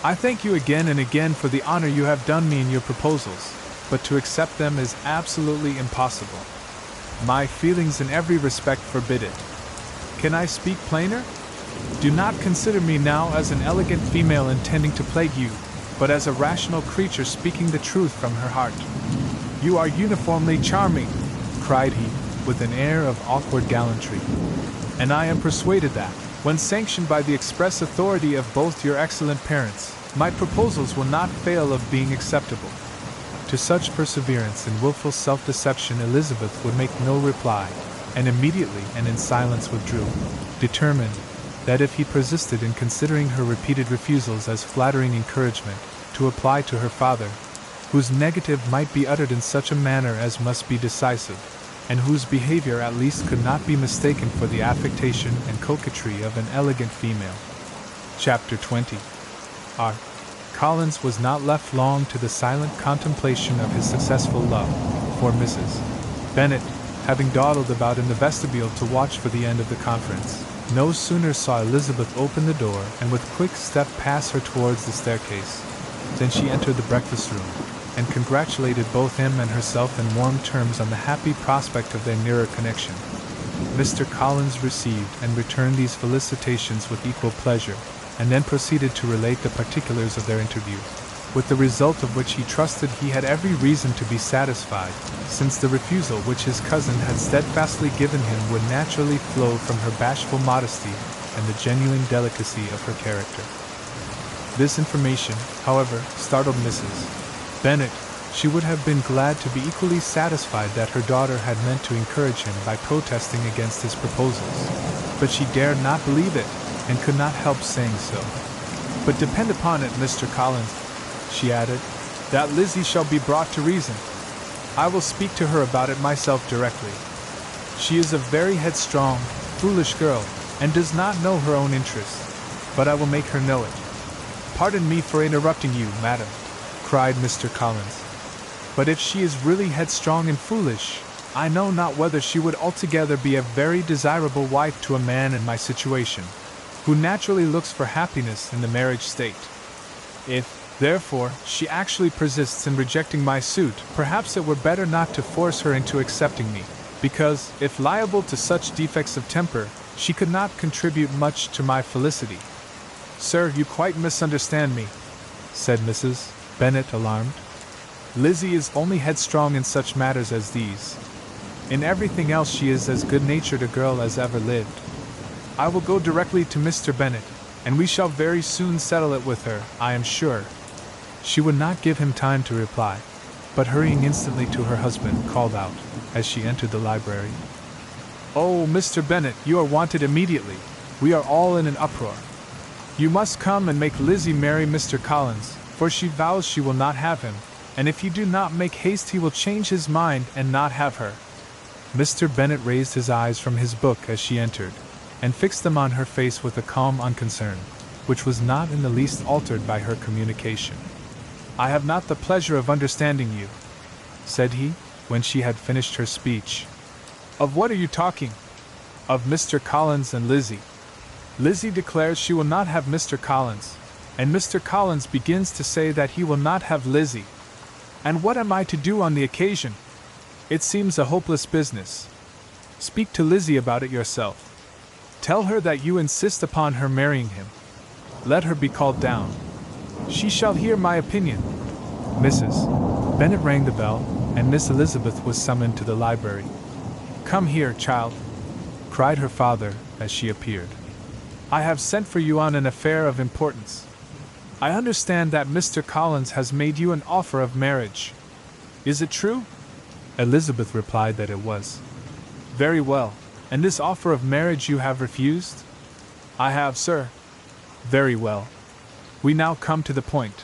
I thank you again and again for the honor you have done me in your proposals, but to accept them is absolutely impossible. My feelings in every respect forbid it. Can I speak plainer? Do not consider me now as an elegant female intending to plague you, but as a rational creature speaking the truth from her heart. You are uniformly charming, cried he, with an air of awkward gallantry. And I am persuaded that, when sanctioned by the express authority of both your excellent parents, my proposals will not fail of being acceptable. To such perseverance in wilful self-deception Elizabeth would make no reply, and immediately and in silence withdrew, determined that if he persisted in considering her repeated refusals as flattering encouragement, to apply to her father, whose negative might be uttered in such a manner as must be decisive, and whose behavior at least could not be mistaken for the affectation and coquetry of an elegant female. Chapter 20. R. Collins was not left long to the silent contemplation of his successful love, for Mrs. Bennet, having dawdled about in the vestibule to watch for the end of the conference, no sooner saw Elizabeth open the door and with quick step pass her towards the staircase, than she entered the breakfast room, and congratulated both him and herself in warm terms on the happy prospect of their nearer connection. Mr. Collins received and returned these felicitations with equal pleasure, and then proceeded to relate the particulars of their interview, with the result of which he trusted he had every reason to be satisfied, since the refusal which his cousin had steadfastly given him would naturally flow from her bashful modesty and the genuine delicacy of her character. This information, however, startled Mrs. Bennet. She would have been glad to be equally satisfied that her daughter had meant to encourage him by protesting against his proposals, but she dared not believe it, and could not help saying so. But depend upon it, Mr. Collins, she added, that Lizzie shall be brought to reason. I will speak to her about it myself directly. She is a very headstrong, foolish girl, and does not know her own interests, but I will make her know it. Pardon me for interrupting you, madam, cried Mr. Collins. But if she is really headstrong and foolish, I know not whether she would altogether be a very desirable wife to a man in my situation, who naturally looks for happiness in the marriage state. If, Therefore, she actually persists in rejecting my suit. Perhaps it were better not to force her into accepting me, because, if liable to such defects of temper, she could not contribute much to my felicity. Sir, you quite misunderstand me, said Mrs. Bennet, alarmed. Lizzie is only headstrong in such matters as these. In everything else she is as good-natured a girl as ever lived. I will go directly to Mr. Bennet, and we shall very soon settle it with her, I am sure. She would not give him time to reply, but hurrying instantly to her husband, called out, as she entered the library, "Oh, Mr. Bennet, you are wanted immediately. We are all in an uproar. You must come and make Lizzie marry Mr. Collins, for she vows she will not have him, and if you do not make haste he will change his mind and not have her." Mr. Bennet raised his eyes from his book as she entered, and fixed them on her face with a calm unconcern, which was not in the least altered by her communication. "I have not the pleasure of understanding you," said he, when she had finished her speech. "Of what are you talking?" "Of Mr. Collins and Lizzie. Lizzie declares she will not have Mr. Collins, and Mr. Collins begins to say that he will not have Lizzie. And what am I to do on the occasion? It seems a hopeless business. Speak to Lizzie about it yourself. Tell her that you insist upon her marrying him. Let her be called down. She shall hear my opinion." Mrs. Bennet rang the bell, and Miss Elizabeth was summoned to the library. "Come here, child," cried her father, as she appeared. "I have sent for you on an affair of importance. I understand that Mr. Collins has made you an offer of marriage. Is it true?" Elizabeth replied that it was. "Very well. And this offer of marriage you have refused?" "I have, sir." "Very well. We now come to the point.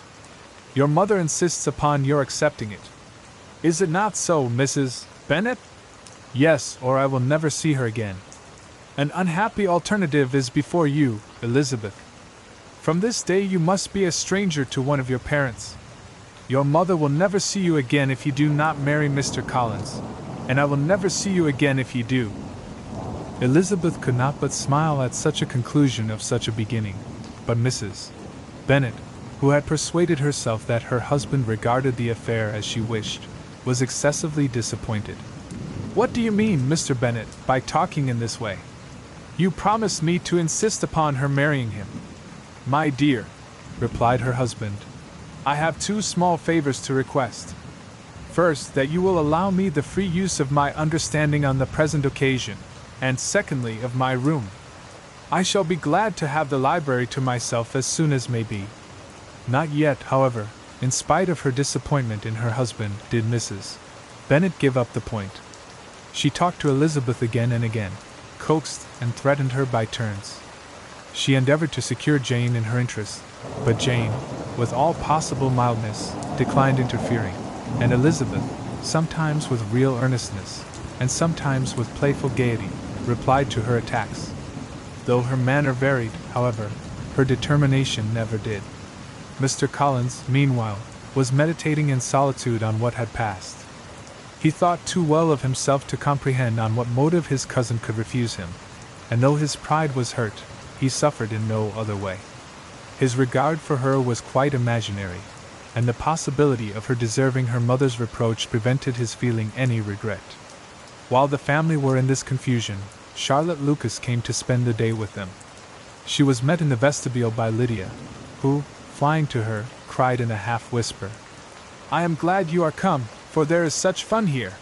Your mother insists upon your accepting it. Is it not so, Mrs. Bennet?" "Yes, or I will never see her again." "An unhappy alternative is before you, Elizabeth. From this day you must be a stranger to one of your parents. Your mother will never see you again if you do not marry Mr. Collins, and I will never see you again if you do." Elizabeth could not but smile at such a conclusion of such a beginning, but Mrs. Bennet, who had persuaded herself that her husband regarded the affair as she wished, was excessively disappointed. "What do you mean, Mr. Bennet, by talking in this way? You promised me to insist upon her marrying him." "My dear," replied her husband, "I have two small favors to request. First, that you will allow me the free use of my understanding on the present occasion, and secondly, of my room. I shall be glad to have the library to myself as soon as may be." Not yet, however, in spite of her disappointment in her husband, did Mrs. Bennet give up the point. She talked to Elizabeth again and again, coaxed and threatened her by turns. She endeavored to secure Jane in her interest, but Jane, with all possible mildness, declined interfering, and Elizabeth, sometimes with real earnestness, and sometimes with playful gaiety, replied to her attacks. Though her manner varied, however, her determination never did. Mr. Collins, meanwhile, was meditating in solitude on what had passed. He thought too well of himself to comprehend on what motive his cousin could refuse him, and though his pride was hurt, he suffered in no other way. His regard for her was quite imaginary, and the possibility of her deserving her mother's reproach prevented his feeling any regret. While the family were in this confusion, Charlotte Lucas came to spend the day with them. She was met in the vestibule by Lydia, who, flying to her, cried in a half-whisper, "I am glad you are come, for there is such fun here.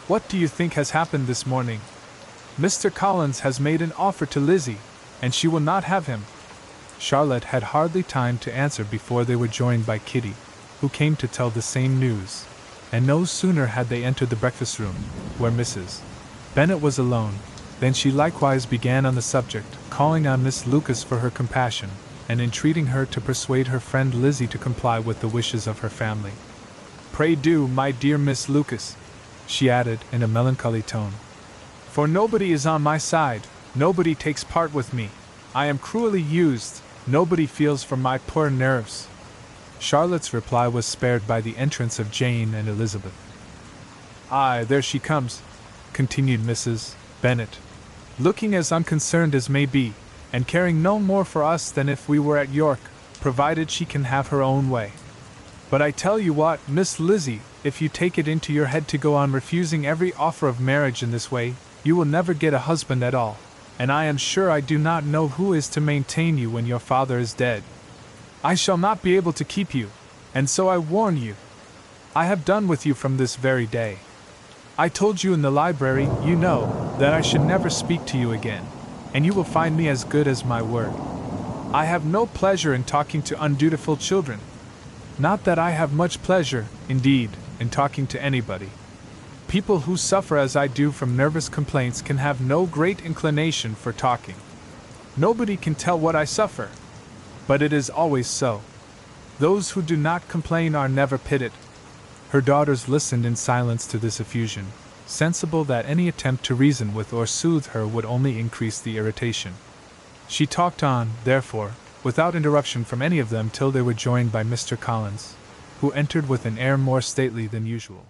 What do you think has happened this morning? Mr. Collins has made an offer to Lizzie, and she will not have him." Charlotte had hardly time to answer before they were joined by Kitty, who came to tell the same news, and no sooner had they entered the breakfast-room, where Mrs. Bennet was alone, than she likewise began on the subject, calling on Miss Lucas for her compassion, and entreating her to persuade her friend Lizzie to comply with the wishes of her family. "Pray do, my dear Miss Lucas," she added in a melancholy tone, "for nobody is on my side, nobody takes part with me. I am cruelly used, nobody feels for my poor nerves." Charlotte's reply was spared by the entrance of Jane and Elizabeth. "Aye, there she comes," continued Mrs. Bennet, "looking as unconcerned as may be, and caring no more for us than if we were at York, provided she can have her own way. But I tell you what, Miss Lizzie, if you take it into your head to go on refusing every offer of marriage in this way, you will never get a husband at all, and I am sure I do not know who is to maintain you when your father is dead. I shall not be able to keep you, and so I warn you. I have done with you from this very day. I told you in the library, you know, that I should never speak to you again, and you will find me as good as my word. I have no pleasure in talking to undutiful children. Not that I have much pleasure, indeed, in talking to anybody. People who suffer as I do from nervous complaints can have no great inclination for talking. Nobody can tell what I suffer. But it is always so. Those who do not complain are never pitied. Her daughters listened in silence to this effusion, sensible that any attempt to reason with or soothe her would only increase the irritation. She talked on, therefore, without interruption from any of them till they were joined by Mr. Collins, who entered with an air more stately than usual.